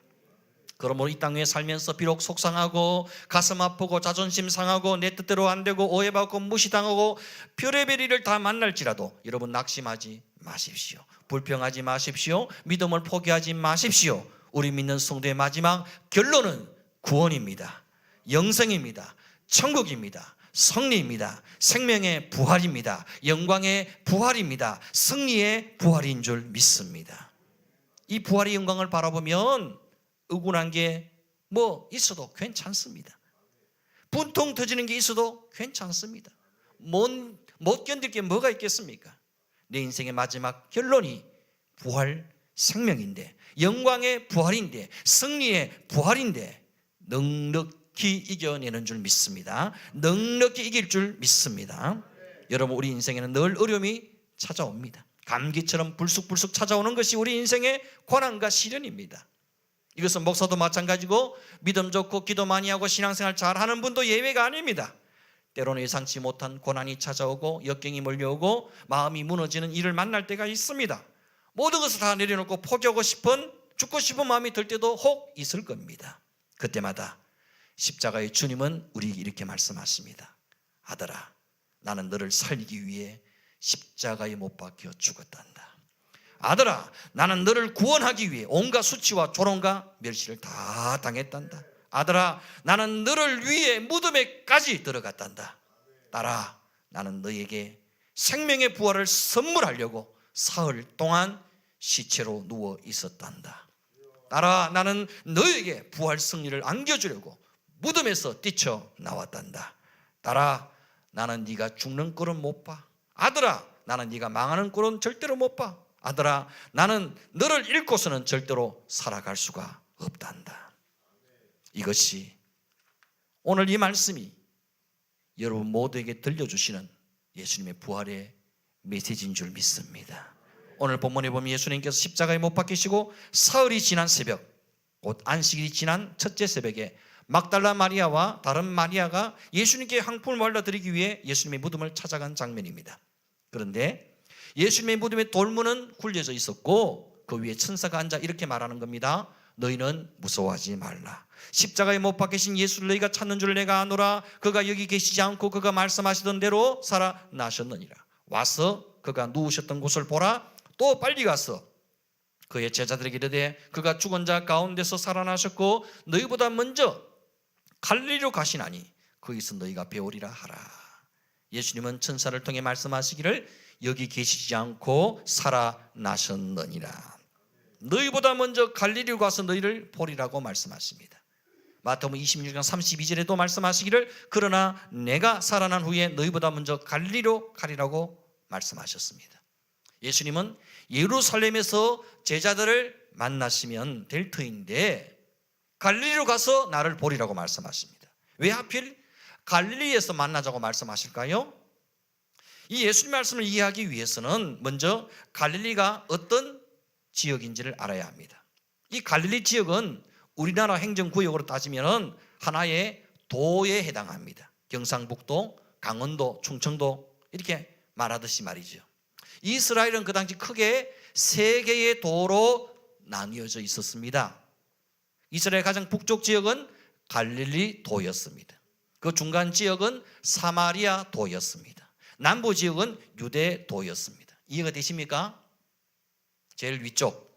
그러므로 이 땅 위에 살면서 비록 속상하고 가슴 아프고 자존심 상하고 내 뜻대로 안 되고 오해받고 무시당하고 별의별 일을 다 만날지라도 여러분, 낙심하지 마십시오. 불평하지 마십시오. 믿음을 포기하지 마십시오. 우리 믿는 성도의 마지막 결론은 구원입니다. 영생입니다. 천국입니다. 승리입니다. 생명의 부활입니다. 영광의 부활입니다. 승리의 부활인 줄 믿습니다. 이 부활의 영광을 바라보면 억울한 게 뭐 있어도 괜찮습니다. 분통 터지는 게 있어도 괜찮습니다. 못 견딜 게 뭐가 있겠습니까? 내 인생의 마지막 결론이 부활 생명인데, 영광의 부활인데, 승리의 부활인데 넉넉히 이겨내는 줄 믿습니다. 넉넉히 이길 줄 믿습니다. 여러분, 우리 인생에는 늘 어려움이 찾아옵니다. 감기처럼 불쑥불쑥 찾아오는 것이 우리 인생의 고난과 시련입니다. 이것은 목사도 마찬가지고 믿음 좋고 기도 많이 하고 신앙생활 잘하는 분도 예외가 아닙니다. 때로는 예상치 못한 고난이 찾아오고 역경이 몰려오고 마음이 무너지는 일을 만날 때가 있습니다. 모든 것을 다 내려놓고 포기하고 싶은, 죽고 싶은 마음이 들 때도 혹 있을 겁니다. 그때마다 십자가의 주님은 우리에게 이렇게 말씀하십니다. 아들아, 나는 너를 살리기 위해 십자가에 못 박혀 죽었단다. 아들아, 나는 너를 구원하기 위해 온갖 수치와 조롱과 멸시를 다 당했단다. 아들아, 나는 너를 위해 무덤에까지 들어갔단다. 딸아, 나는 너에게 생명의 부활을 선물하려고 사흘 동안 시체로 누워 있었단다. 딸아, 나는 너에게 부활 승리를 안겨주려고 무덤에서 뛰쳐나왔단다. 딸아, 나는 네가 죽는 꼴은 못 봐. 아들아, 나는 네가 망하는 꼴은 절대로 못 봐. 아들아, 나는 너를 잃고서는 절대로 살아갈 수가 없단다. 이것이 오늘 이 말씀이 여러분 모두에게 들려주시는 예수님의 부활의 메시지인 줄 믿습니다. 오늘 본문에 보면 예수님께서 십자가에 못 박히시고 사흘이 지난 새벽, 곧 안식일이 지난 첫째 새벽에 막달라 마리아와 다른 마리아가 예수님께 향품을 발라드리기 위해 예수님의 무덤을 찾아간 장면입니다. 그런데 예수님의 무덤에 돌문은 굴려져 있었고 그 위에 천사가 앉아 이렇게 말하는 겁니다. 너희는 무서워하지 말라. 십자가에 못 박히신 예수를 너희가 찾는 줄 내가 아노라. 그가 여기 계시지 않고 그가 말씀하시던 대로 살아나셨느니라. 와서 그가 누우셨던 곳을 보라. 또 빨리 가서 그의 제자들에게 이르되 그가 죽은 자 가운데서 살아나셨고 너희보다 먼저 갈릴리로 가시나니 거기서 너희가 배우리라 하라. 예수님은 천사를 통해 말씀하시기를 여기 계시지 않고 살아나셨느니라. 너희보다 먼저 갈릴리로 가서 너희를 보리라고 말씀하십니다. 마태복음 26장 32절에도 말씀하시기를 그러나 내가 살아난 후에 너희보다 먼저 갈릴리로 가리라고 말씀하셨습니다. 예수님은 예루살렘에서 제자들을 만나시면 될 터인데 갈릴리로 가서 나를 보리라고 말씀하십니다. 왜 하필 갈릴리에서 만나자고 말씀하실까요? 이 예수님 말씀을 이해하기 위해서는 먼저 갈릴리가 어떤 지역인지를 알아야 합니다. 이 갈릴리 지역은 우리나라 행정구역으로 따지면 하나의 도에 해당합니다. 경상북도, 강원도, 충청도 이렇게 말하듯이 말이죠. 이스라엘은 그 당시 크게 세 개의 도로 나뉘어져 있었습니다. 이스라엘 가장 북쪽 지역은 갈릴리 도였습니다. 그 중간 지역은 사마리아 도였습니다. 남부 지역은 유대 도였습니다. 이해가 되십니까? 제일 위쪽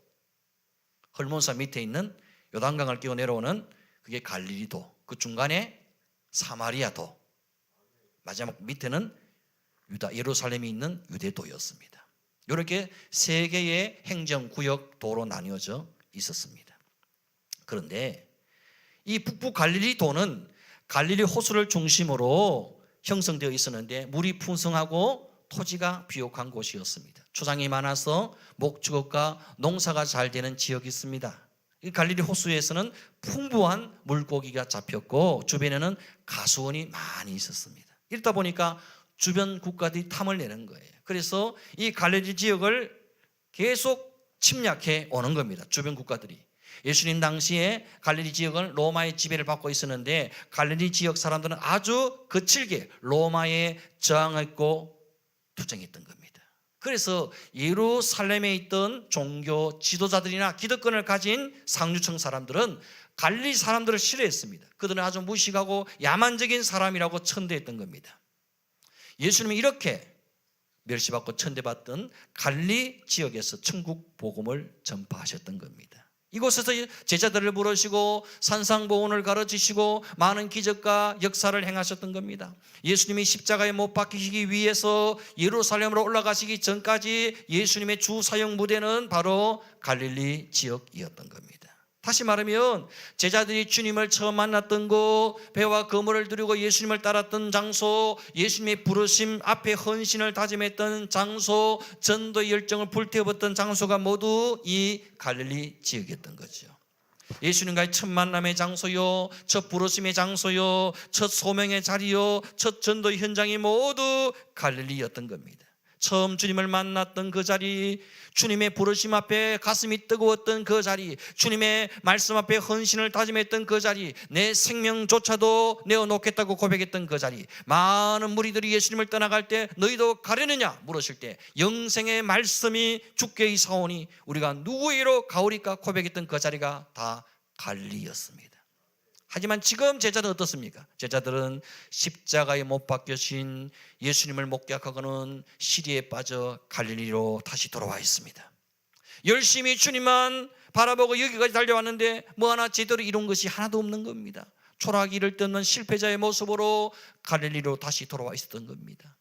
헐몬산 밑에 있는 요단강을 끼고 내려오는 그게 갈릴리도, 그 중간에 사마리아도, 마지막 밑에는 유다 예루살렘이 있는 유대도였습니다. 이렇게 세 개의 행정구역 도로 나뉘어져 있었습니다. 그런데 이 북부 갈릴리도는 갈릴리 호수를 중심으로 형성되어 있었는데 물이 풍성하고 토지가 비옥한 곳이었습니다. 초장이 많아서 목축업과 농사가 잘 되는 지역이 있습니다. 이 갈릴리 호수에서는 풍부한 물고기가 잡혔고 주변에는 가수원이 많이 있었습니다. 이러다 보니까 주변 국가들이 탐을 내는 거예요. 그래서 이 갈릴리 지역을 계속 침략해 오는 겁니다. 주변 국가들이. 예수님 당시에 갈릴리 지역은 로마의 지배를 받고 있었는데 갈릴리 지역 사람들은 아주 거칠게 로마에 저항했고 투쟁했던 겁니다. 그래서 예루살렘에 있던 종교 지도자들이나 기득권을 가진 상류층 사람들은 갈릴리 사람들을 싫어했습니다. 그들은 아주 무식하고 야만적인 사람이라고 천대했던 겁니다. 예수님이 이렇게 멸시받고 천대받던 갈릴리 지역에서 천국 복음을 전파하셨던 겁니다. 이곳에서 제자들을 부르시고 산상보훈을 가르치시고 많은 기적과 역사를 행하셨던 겁니다. 예수님이 십자가에 못 박히시기 위해서 예루살렘으로 올라가시기 전까지 예수님의 주 사역 무대는 바로 갈릴리 지역이었던 겁니다. 다시 말하면 제자들이 주님을 처음 만났던 곳, 배와 그물을 들고 예수님을 따랐던 장소, 예수님의 부르심 앞에 헌신을 다짐했던 장소, 전도의 열정을 불태웠던 장소가 모두 이 갈릴리 지역이었던 거죠. 예수님과의 첫 만남의 장소요, 첫 부르심의 장소요, 첫 소명의 자리요, 첫 전도의 현장이 모두 갈릴리였던 겁니다. 처음 주님을 만났던 그 자리, 주님의 부르심 앞에 가슴이 뜨거웠던 그 자리, 주님의 말씀 앞에 헌신을 다짐했던 그 자리, 내 생명조차도 내어놓겠다고 고백했던 그 자리, 많은 무리들이 예수님을 떠나갈 때 너희도 가려느냐 물으실 때 영생의 말씀이 주께 이사오니 우리가 누구에게로 가오리까 고백했던 그 자리가 다 갈릴리였습니다. 하지만 지금 제자들은 어떻습니까? 제자들은 십자가에 못 박혀진 예수님을 목격하고는 시리에 빠져 갈릴리로 다시 돌아와 있습니다. 열심히 주님만 바라보고 여기까지 달려왔는데 뭐 하나 제대로 이룬 것이 하나도 없는 겁니다. 초라하기를 떠는 실패자의 모습으로 갈릴리로 다시 돌아와 있었던 겁니다.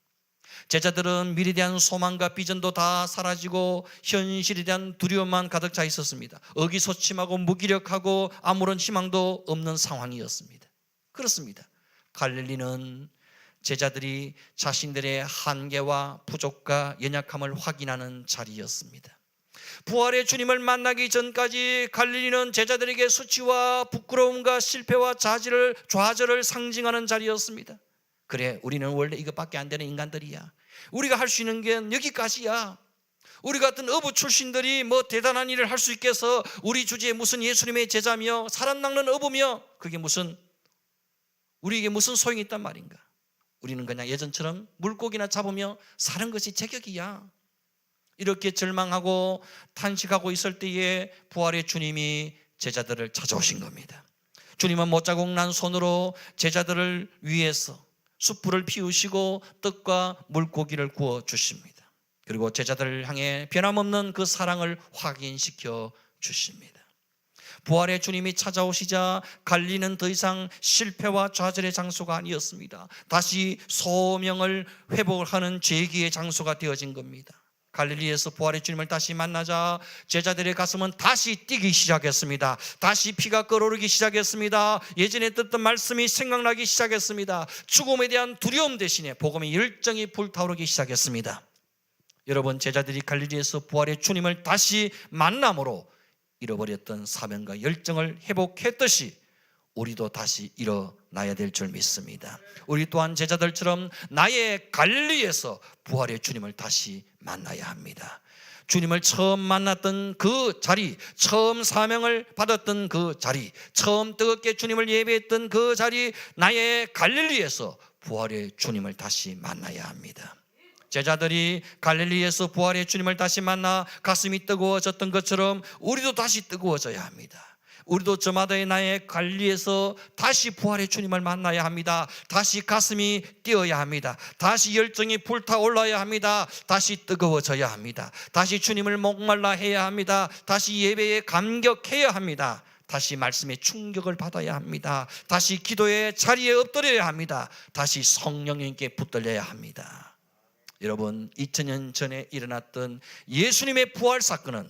제자들은 미래에 대한 소망과 비전도 다 사라지고 현실에 대한 두려움만 가득 차 있었습니다. 의기소침하고 무기력하고 아무런 희망도 없는 상황이었습니다. 그렇습니다. 갈릴리는 제자들이 자신들의 한계와 부족과 연약함을 확인하는 자리였습니다. 부활의 주님을 만나기 전까지 갈릴리는 제자들에게 수치와 부끄러움과 실패와 좌절을 상징하는 자리였습니다. 그래, 우리는 원래 이것밖에 안 되는 인간들이야. 우리가 할 수 있는 게 여기까지야. 우리 같은 어부 출신들이 뭐 대단한 일을 할 수 있겠어? 우리 주제에 무슨 예수님의 제자며 사람 낚는 어부며 그게 무슨 우리에게 무슨 소용이 있단 말인가? 우리는 그냥 예전처럼 물고기나 잡으며 사는 것이 제격이야. 이렇게 절망하고 탄식하고 있을 때에 부활의 주님이 제자들을 찾아오신 겁니다. 주님은 못자국 난 손으로 제자들을 위해서 숯불을 피우시고 떡과 물고기를 구워 주십니다. 그리고 제자들을 향해 변함없는 그 사랑을 확인시켜 주십니다. 부활의 주님이 찾아오시자 갈릴리는 더 이상 실패와 좌절의 장소가 아니었습니다. 다시 소명을 회복하는 재기의 장소가 되어진 겁니다. 갈릴리에서 부활의 주님을 다시 만나자 제자들의 가슴은 다시 뛰기 시작했습니다. 다시 피가 끓어오르기 시작했습니다. 예전에 듣던 말씀이 생각나기 시작했습니다. 죽음에 대한 두려움 대신에 복음의 열정이 불타오르기 시작했습니다. 여러분, 제자들이 갈릴리에서 부활의 주님을 다시 만남으로 잃어버렸던 사명과 열정을 회복했듯이 우리도 다시 일어나야 될 줄 믿습니다. 우리 또한 제자들처럼 나의 갈릴리에서 부활의 주님을 다시 만나야 합니다. 주님을 처음 만났던 그 자리, 처음 사명을 받았던 그 자리, 처음 뜨겁게 주님을 예배했던 그 자리, 나의 갈릴리에서 부활의 주님을 다시 만나야 합니다. 제자들이 갈릴리에서 부활의 주님을 다시 만나 가슴이 뜨거워졌던 것처럼 우리도 다시 뜨거워져야 합니다. 우리도 저마다의 나의 갈릴리에서 다시 부활의 주님을 만나야 합니다. 다시 가슴이 뛰어야 합니다. 다시 열정이 불타올라야 합니다. 다시 뜨거워져야 합니다. 다시 주님을 목말라 해야 합니다. 다시 예배에 감격해야 합니다. 다시 말씀에 충격을 받아야 합니다. 다시 기도의 자리에 엎드려야 합니다. 다시 성령님께 붙들려야 합니다. 여러분, 2000년 전에 일어났던 예수님의 부활 사건은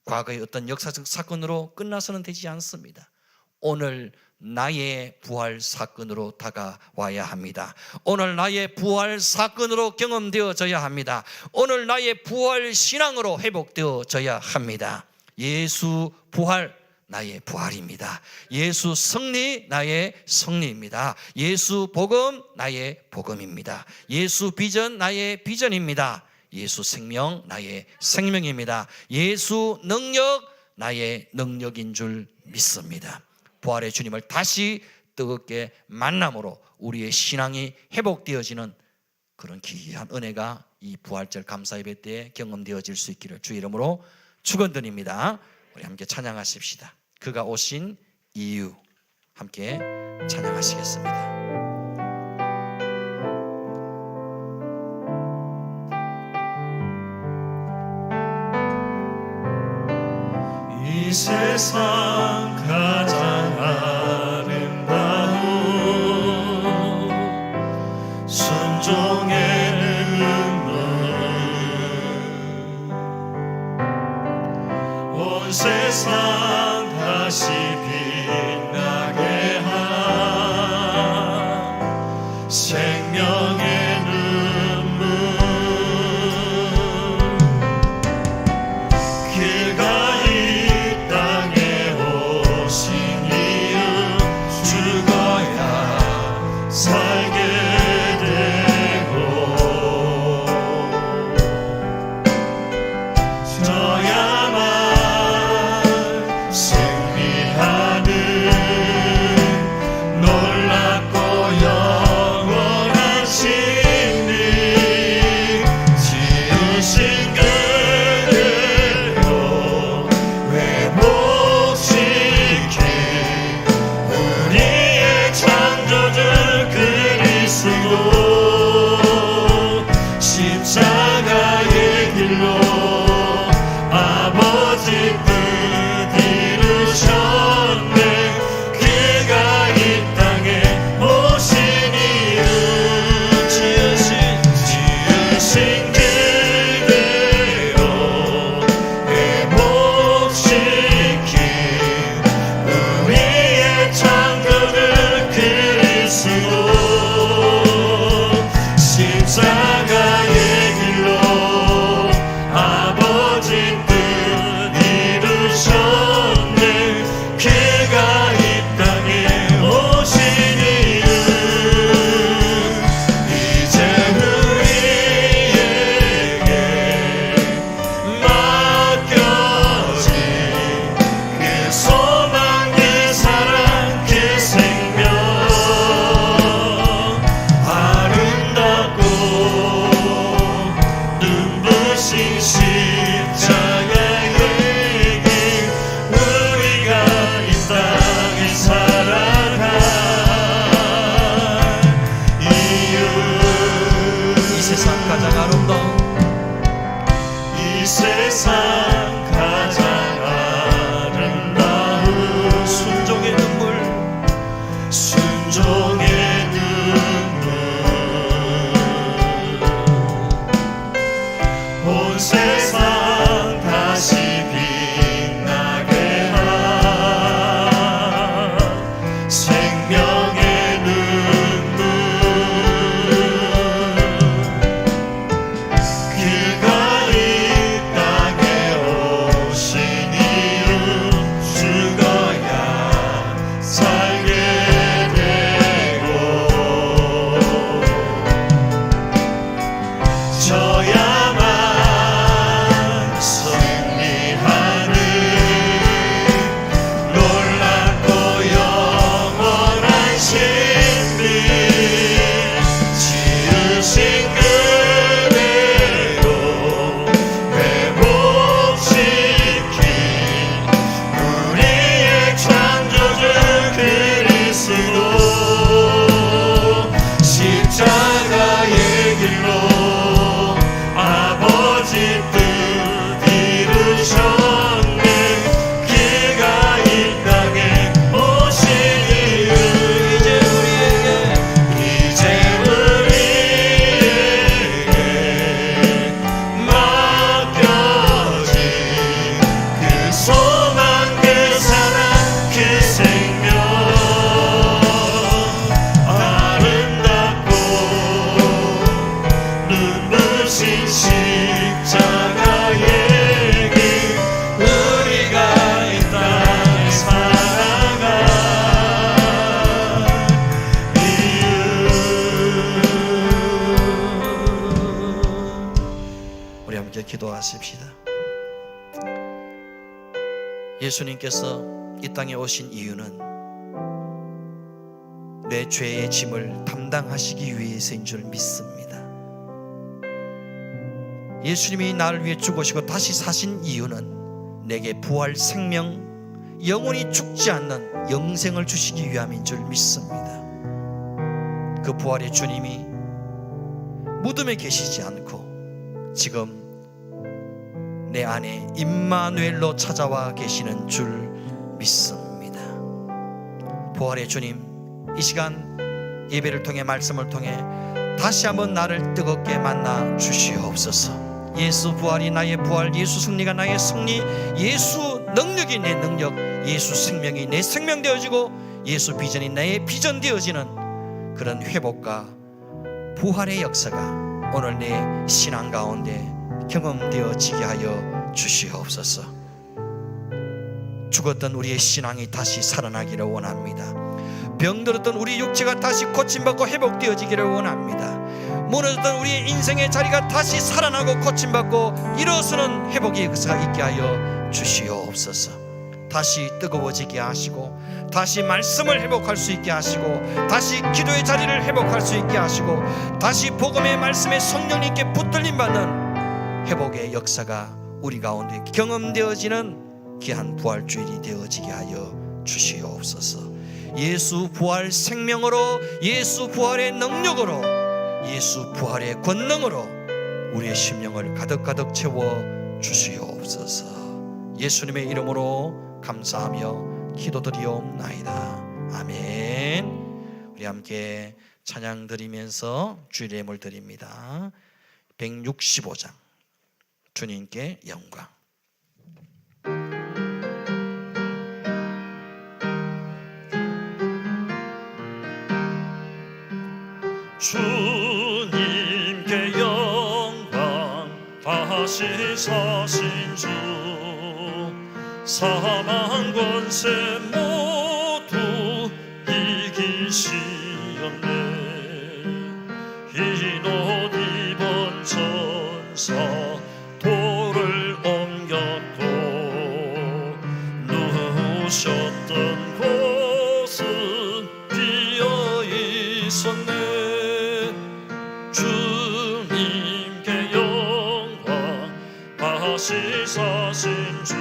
과거의 어떤 역사적 사건으로 끝나서는 되지 않습니다. 오늘 나의 부활 사건으로 다가와야 합니다. 오늘 나의 부활 사건으로 경험되어져야 합니다. 오늘 나의 부활 신앙으로 회복되어져야 합니다. 예수 부활 나의 부활입니다. 예수 승리 나의 승리입니다. 예수 복음 나의 복음입니다. 예수 비전 나의 비전입니다. 예수 생명 나의 생명입니다. 예수 능력 나의 능력인 줄 믿습니다. 부활의 주님을 다시 뜨겁게 만남으로 우리의 신앙이 회복되어지는 그런 귀한 은혜가 이 부활절 감사예배 때에 경험되어질 수 있기를 주 이름으로 축원드립니다. 우리 함께 찬양하십시다. 그가 오신 이유 함께 찬양하시겠습니다. 이 세상 가장 아름다운 순종의 눈물 온 세상 다시 빛나게 한 생명의 눈물 그가 살게 되고 저야만 승리하는 놀랍고 영원한 승리 지으신 그대로 회복시킨 우리의 창조주 그리스도 십자가의 길로 아버지 뜻 이루셨네. 그가 이 땅에 오신 이유 지으신 그대로 회복시킨 우리의 창조주 그리스도 십자가의 길로 아버지 뜻 이루셨네. 그가 이 땅에 오신 이유 이제 우리에게 맡겨진 그 소망 그 사랑 그 생명 아름답고 눈부신 십자가의 길 우리가 이 땅에 살아갈 이유 이 세상 가장 아름다운 이 세상 가장 아름다운 순종의 눈물 순종의 눈물 온 세상 다시 빛나게 한 생명의 눈물 그가 이 땅에 오신 이유 죽어야 살게 되고 저야만 승리하는 놀랍고 영원한 신비 지으신 그대로 회복시킨 우리의 창조주 그리스도 십자가의 길로 아버지 뜻 이루셨네. 그가 이 땅에 오신 이유 이제 우리에게 맡겨진 그 소망 그 사랑 그 생명 아름답고 눈부신 십자가의 길 우리가 이 땅에 살아갈 이유 우리 함께 기도하십시다. 예수님께서 이 땅에 오신 이유는 내 죄의 짐을 담당하시기 위해서인 줄 믿습니다. 예수님이 나를 위해 죽으시고 다시 사신 이유는 내게 부활 생명, 영원히 죽지 않는 영생을 주시기 위함인 줄 믿습니다. 그 부활의 주님이 무덤에 계시지 않고 지금 내 안에 임마누엘로 찾아와 계시는 줄 믿습니다. 부활의 주님, 이 시간 예배를 통해 말씀을 통해 다시 한번 나를 뜨겁게 만나 주시옵소서. 예수 부활이 나의 부활, 예수 승리가 나의 승리, 예수 능력이 내 능력, 예수 생명이 내 생명 되어지고 예수 비전이 나의 비전 되어지는 그런 회복과 부활의 역사가 오늘 내 신앙 가운데 경험되어지게 하여 주시옵소서. 죽었던 우리의 신앙이 다시 살아나기를 원합니다. 병들었던 우리 육체가 다시 고침받고 회복되어지기를 원합니다. 무너졌던 우리의 인생의 자리가 다시 살아나고 고침받고 일어서는 회복의 역사가 있게 하여 주시옵소서. 다시 뜨거워지게 하시고 다시 말씀을 회복할 수 있게 하시고 다시 기도의 자리를 회복할 수 있게 하시고 다시 복음의 말씀에 성령님께 붙들림 받는 회복의 역사가 우리 가운데 경험되어지는 귀한 부활주일이 되어지게 하여 주시옵소서. 예수 부활 생명으로, 예수 부활의 능력으로, 예수 부활의 권능으로 우리의 심령을 가득가득 채워 주시옵소서. 예수님의 이름으로 감사하며 기도드리옵나이다. 아멘. 우리 함께 찬양 드리면서 주일 예물 드립니다. 165장 주님께 영광. 주님께 영광. 다시 사신 주 사망 권세 모두 이기시었네. 흰 옷 입은 천사 돌을 옮겼고 누우셨던 곳은 비어 있었네. 주님께 영광. 다시 사신 주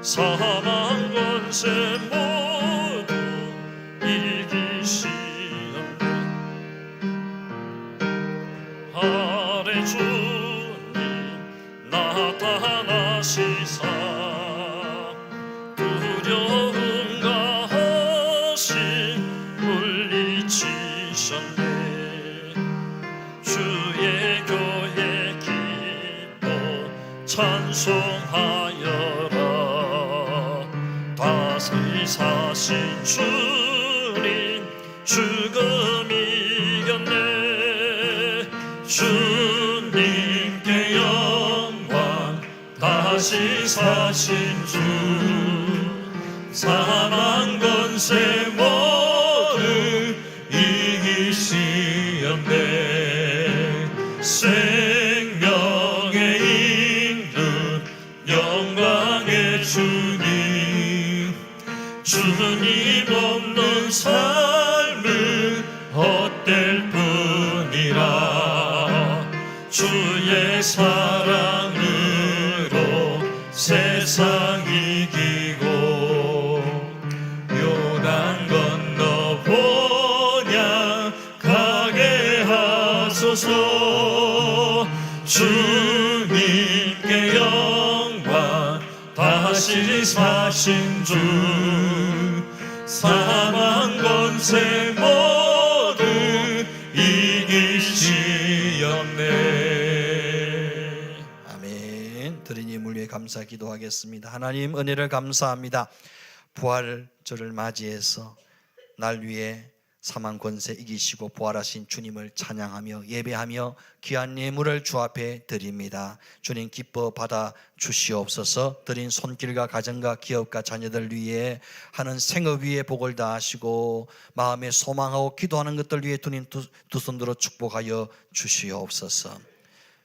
사망 권세 모두 이기시었네. 아래 주님 나타나시사 두려움과 허심 물리치셨네. 주의 교회 기뻐 찬송하여라. 다시 사신 주님 죽음 이겼네. 주님께 영광. 다시 사신 주 사망 권세 모두 이기시었네. 생명의 인류 영광의 주님. 주님 없는 삶은 헛될 뿐이라. 주의 사랑으로 세상 이기고 요단 건너 번약하게 하소서. 주님께 영광. 다시 사신 주 사망 권세 모두 이기시었네. 아멘. 드린 예물 위해 감사 기도하겠습니다. 하나님 은혜를 감사합니다. 부활절을 맞이해서 날 위해 사망 권세 이기시고 부활하신 주님을 찬양하며 예배하며 귀한 예물을 주 앞에 드립니다. 주님 기뻐 받아 주시옵소서. 드린 손길과 가정과 기업과 자녀들 위해 하는 생업 위에 복을 다하시고 마음에 소망하고 기도하는 것들 위해 주님 두 손 들어 축복하여 주시옵소서.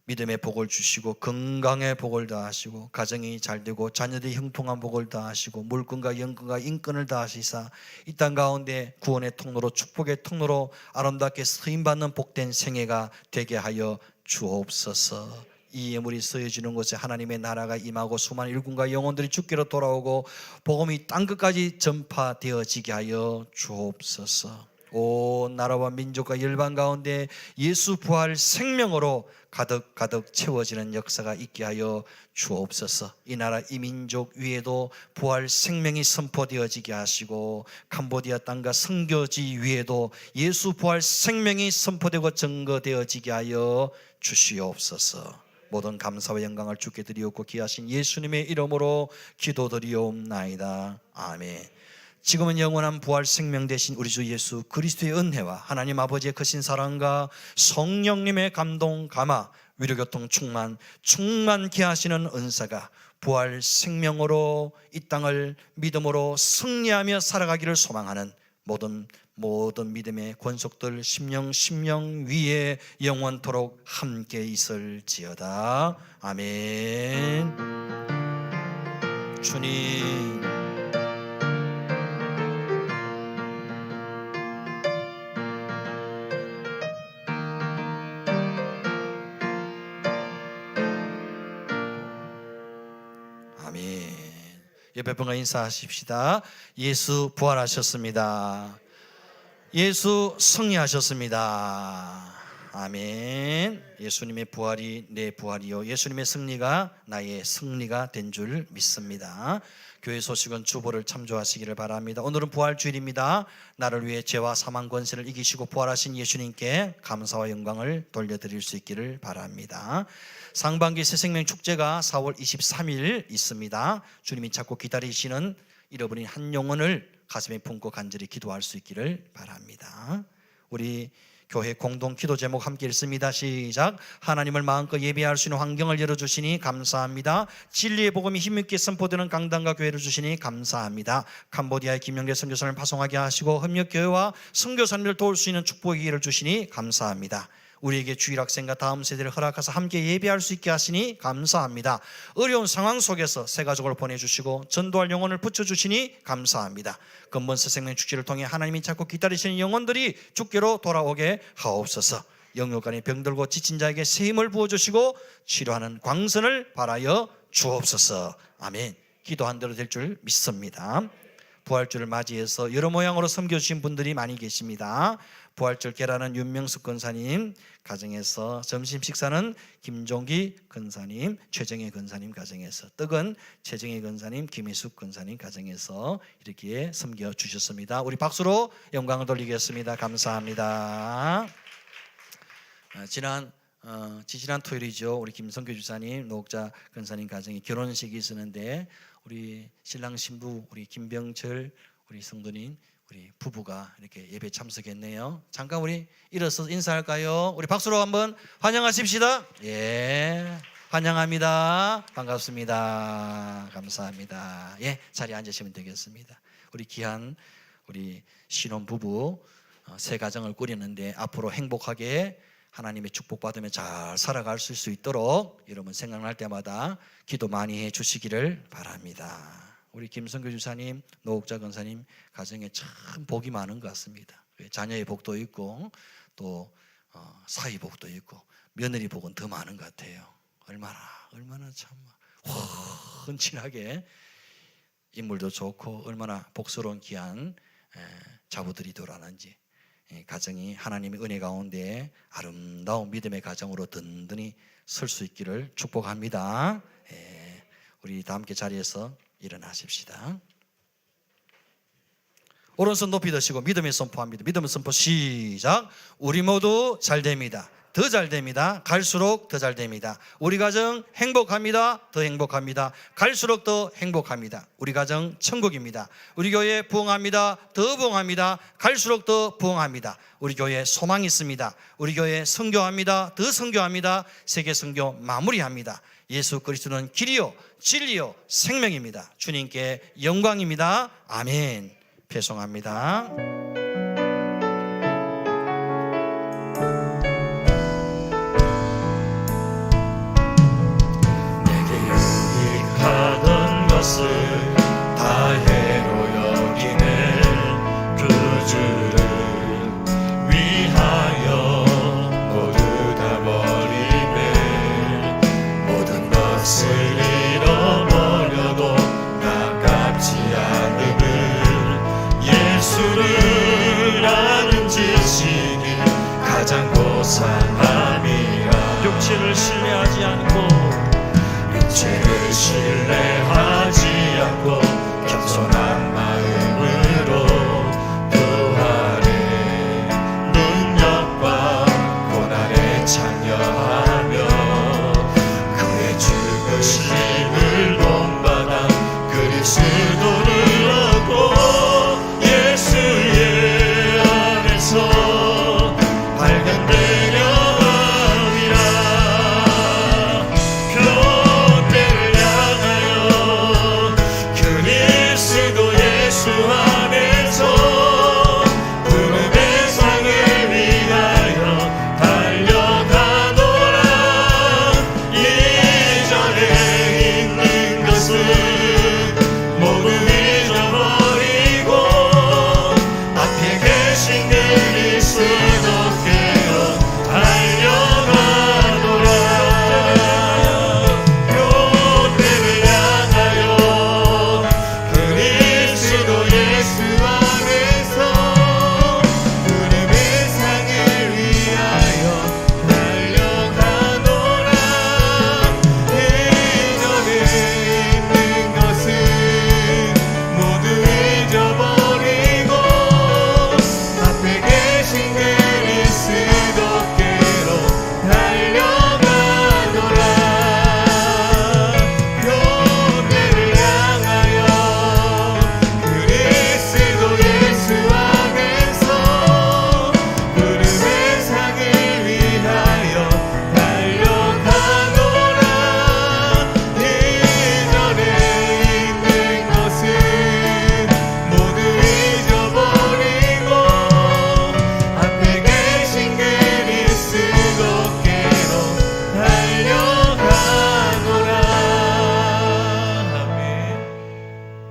믿음의 복을 주시고 건강의 복을 다하시고 가정이 잘되고 자녀들이 형통한 복을 다하시고 물건과 영건과 인권을 다하시사 이 땅 가운데 구원의 통로로 축복의 통로로 아름답게 쓰임받는 복된 생애가 되게 하여 주옵소서. 이 예물이 쓰여지는 곳에 하나님의 나라가 임하고 수많은 일꾼과 영혼들이 주께로 돌아오고 복음이 땅끝까지 전파되어지게 하여 주옵소서. 온 나라와 민족과 열방 가운데 예수 부활 생명으로 가득가득 채워지는 역사가 있게 하여 주옵소서. 이 나라 이 민족 위에도 부활 생명이 선포되어지게 하시고 캄보디아 땅과 선교지 위에도 예수 부활 생명이 선포되고 증거되어지게 하여 주시옵소서. 모든 감사와 영광을 주께 드리옵고 귀하신 예수님의 이름으로 기도드리옵나이다. 아멘. 지금은 영원한 부활 생명 되신 우리 주 예수 그리스도의 은혜와 하나님 아버지의 크신 사랑과 성령님의 감동 감화 위로교통 충만케 하시는 은사가 부활 생명으로 이 땅을 믿음으로 승리하며 살아가기를 소망하는 모든 모든 믿음의 권속들 심령 위에 영원토록 함께 있을지어다. 아멘. 주님, 아멘. 옆에 분과 인사하십시다. 예수 부활하셨습니다. 예수 승리하셨습니다. 아멘. 예수님의 부활이 내 부활이요 예수님의 승리가 나의 승리가 된 줄 믿습니다. 교회 소식은 주보를 참조하시기를 바랍니다. 오늘은 부활주일입니다. 나를 위해 죄와 사망 권세를 이기시고 부활하신 예수님께 감사와 영광을 돌려드릴 수 있기를 바랍니다. 상반기 새생명 축제가 4월 23일 있습니다. 주님이 찾고 기다리시는 잃어버린 한 영혼을 가슴에 품고 간절히 기도할 수 있기를 바랍니다. 우리 교회 공동 기도 제목 함께 읽습니다. 시작. 하나님을 마음껏 예배할 수 있는 환경을 열어주시니 감사합니다. 진리의 복음이 힘있게 선포되는 강단과 교회를 주시니 감사합니다. 캄보디아의 김영래 선교사를 파송하게 하시고 협력교회와 선교사님을 도울 수 있는 축복의 기회를 주시니 감사합니다. 우리에게 주일학생과 다음 세대를 허락하사 함께 예배할 수 있게 하시니 감사합니다. 어려운 상황 속에서 새 가족을 보내주시고 전도할 영혼을 붙여주시니 감사합니다. 근본 새생명 축제를 통해 하나님이 찾고 기다리시는 영혼들이 주께로 돌아오게 하옵소서. 영육간에 병들고 지친 자에게 새 힘을 부어주시고 치료하는 광선을 발하여 주옵소서. 아멘. 기도한 대로 될 줄 믿습니다. 부활주를 맞이해서 여러 모양으로 섬겨주신 분들이 많이 계십니다. 부활절 계란은 윤명숙 권사님 가정에서, 점심 식사는 김종기 권사님, 최정혜 권사님 가정에서, 떡은 최정혜 권사님, 김희숙 권사님 가정에서 이렇게 섬겨주셨습니다. 우리 박수로 영광을 돌리겠습니다. 감사합니다. 지난 토요일이죠. 우리 김성교 주사님, 노옥자 권사님 가정에 결혼식이 있었는데 우리 신랑 신부 우리 김병철 우리 성도님 우리 부부가 이렇게 예배 참석했네요. 잠깐 우리 일어서 인사할까요? 우리 박수로 한번 환영하십시다. 예, 환영합니다. 반갑습니다. 감사합니다. 예, 자리에 앉으시면 되겠습니다. 우리 귀한 우리 신혼 부부 새 가정을 꾸리는데 앞으로 행복하게 하나님의 축복받으며 잘 살아갈 수 있도록 여러분 생각날 때마다 기도 많이 해 주시기를 바랍니다. 우리 김성교 주사님, 노옥자 권사님 가정에 참 복이 많은 것 같습니다. 자녀의 복도 있고 또 사위 복도 있고 며느리 복은 더 많은 것 같아요. 얼마나 참 헌칠하게 인물도 좋고 얼마나 복스러운 귀한 자부들이 돌아가는지, 가정이 하나님의 은혜 가운데 아름다운 믿음의 가정으로 든든히 설 수 있기를 축복합니다. 우리 다 함께 자리에서 일어나십시다. 오른손 높이 드시고 믿음의 선포합니다. 믿음의 선포 시작. 우리 모두 잘 됩니다. 더 잘 됩니다. 갈수록 더 잘 됩니다. 우리 가정 행복합니다. 더 행복합니다. 갈수록 더 행복합니다. 우리 가정 천국입니다. 우리 교회 부흥합니다. 더 부흥합니다. 갈수록 더 부흥합니다. 우리 교회 소망이 있습니다. 우리 교회 선교합니다. 더 선교합니다. 세계 선교 마무리합니다. 예수 그리스도는 길이요 진리요 생명입니다. 주님께 영광입니다. 아멘. 배송합니다. 하던 것을 다 해로 여기네. 그 주를 위하여 모두 다 버리네. 모든 것을 잃어버려도 아깝지 않음을 예수를 아는 지식이 가장 고상함이라. 육체를 신뢰하지 않고 죄를 신뢰하지 않고 겸손한 마음으로 부활의 능력과 고난에 참여하며 그의 죽으심을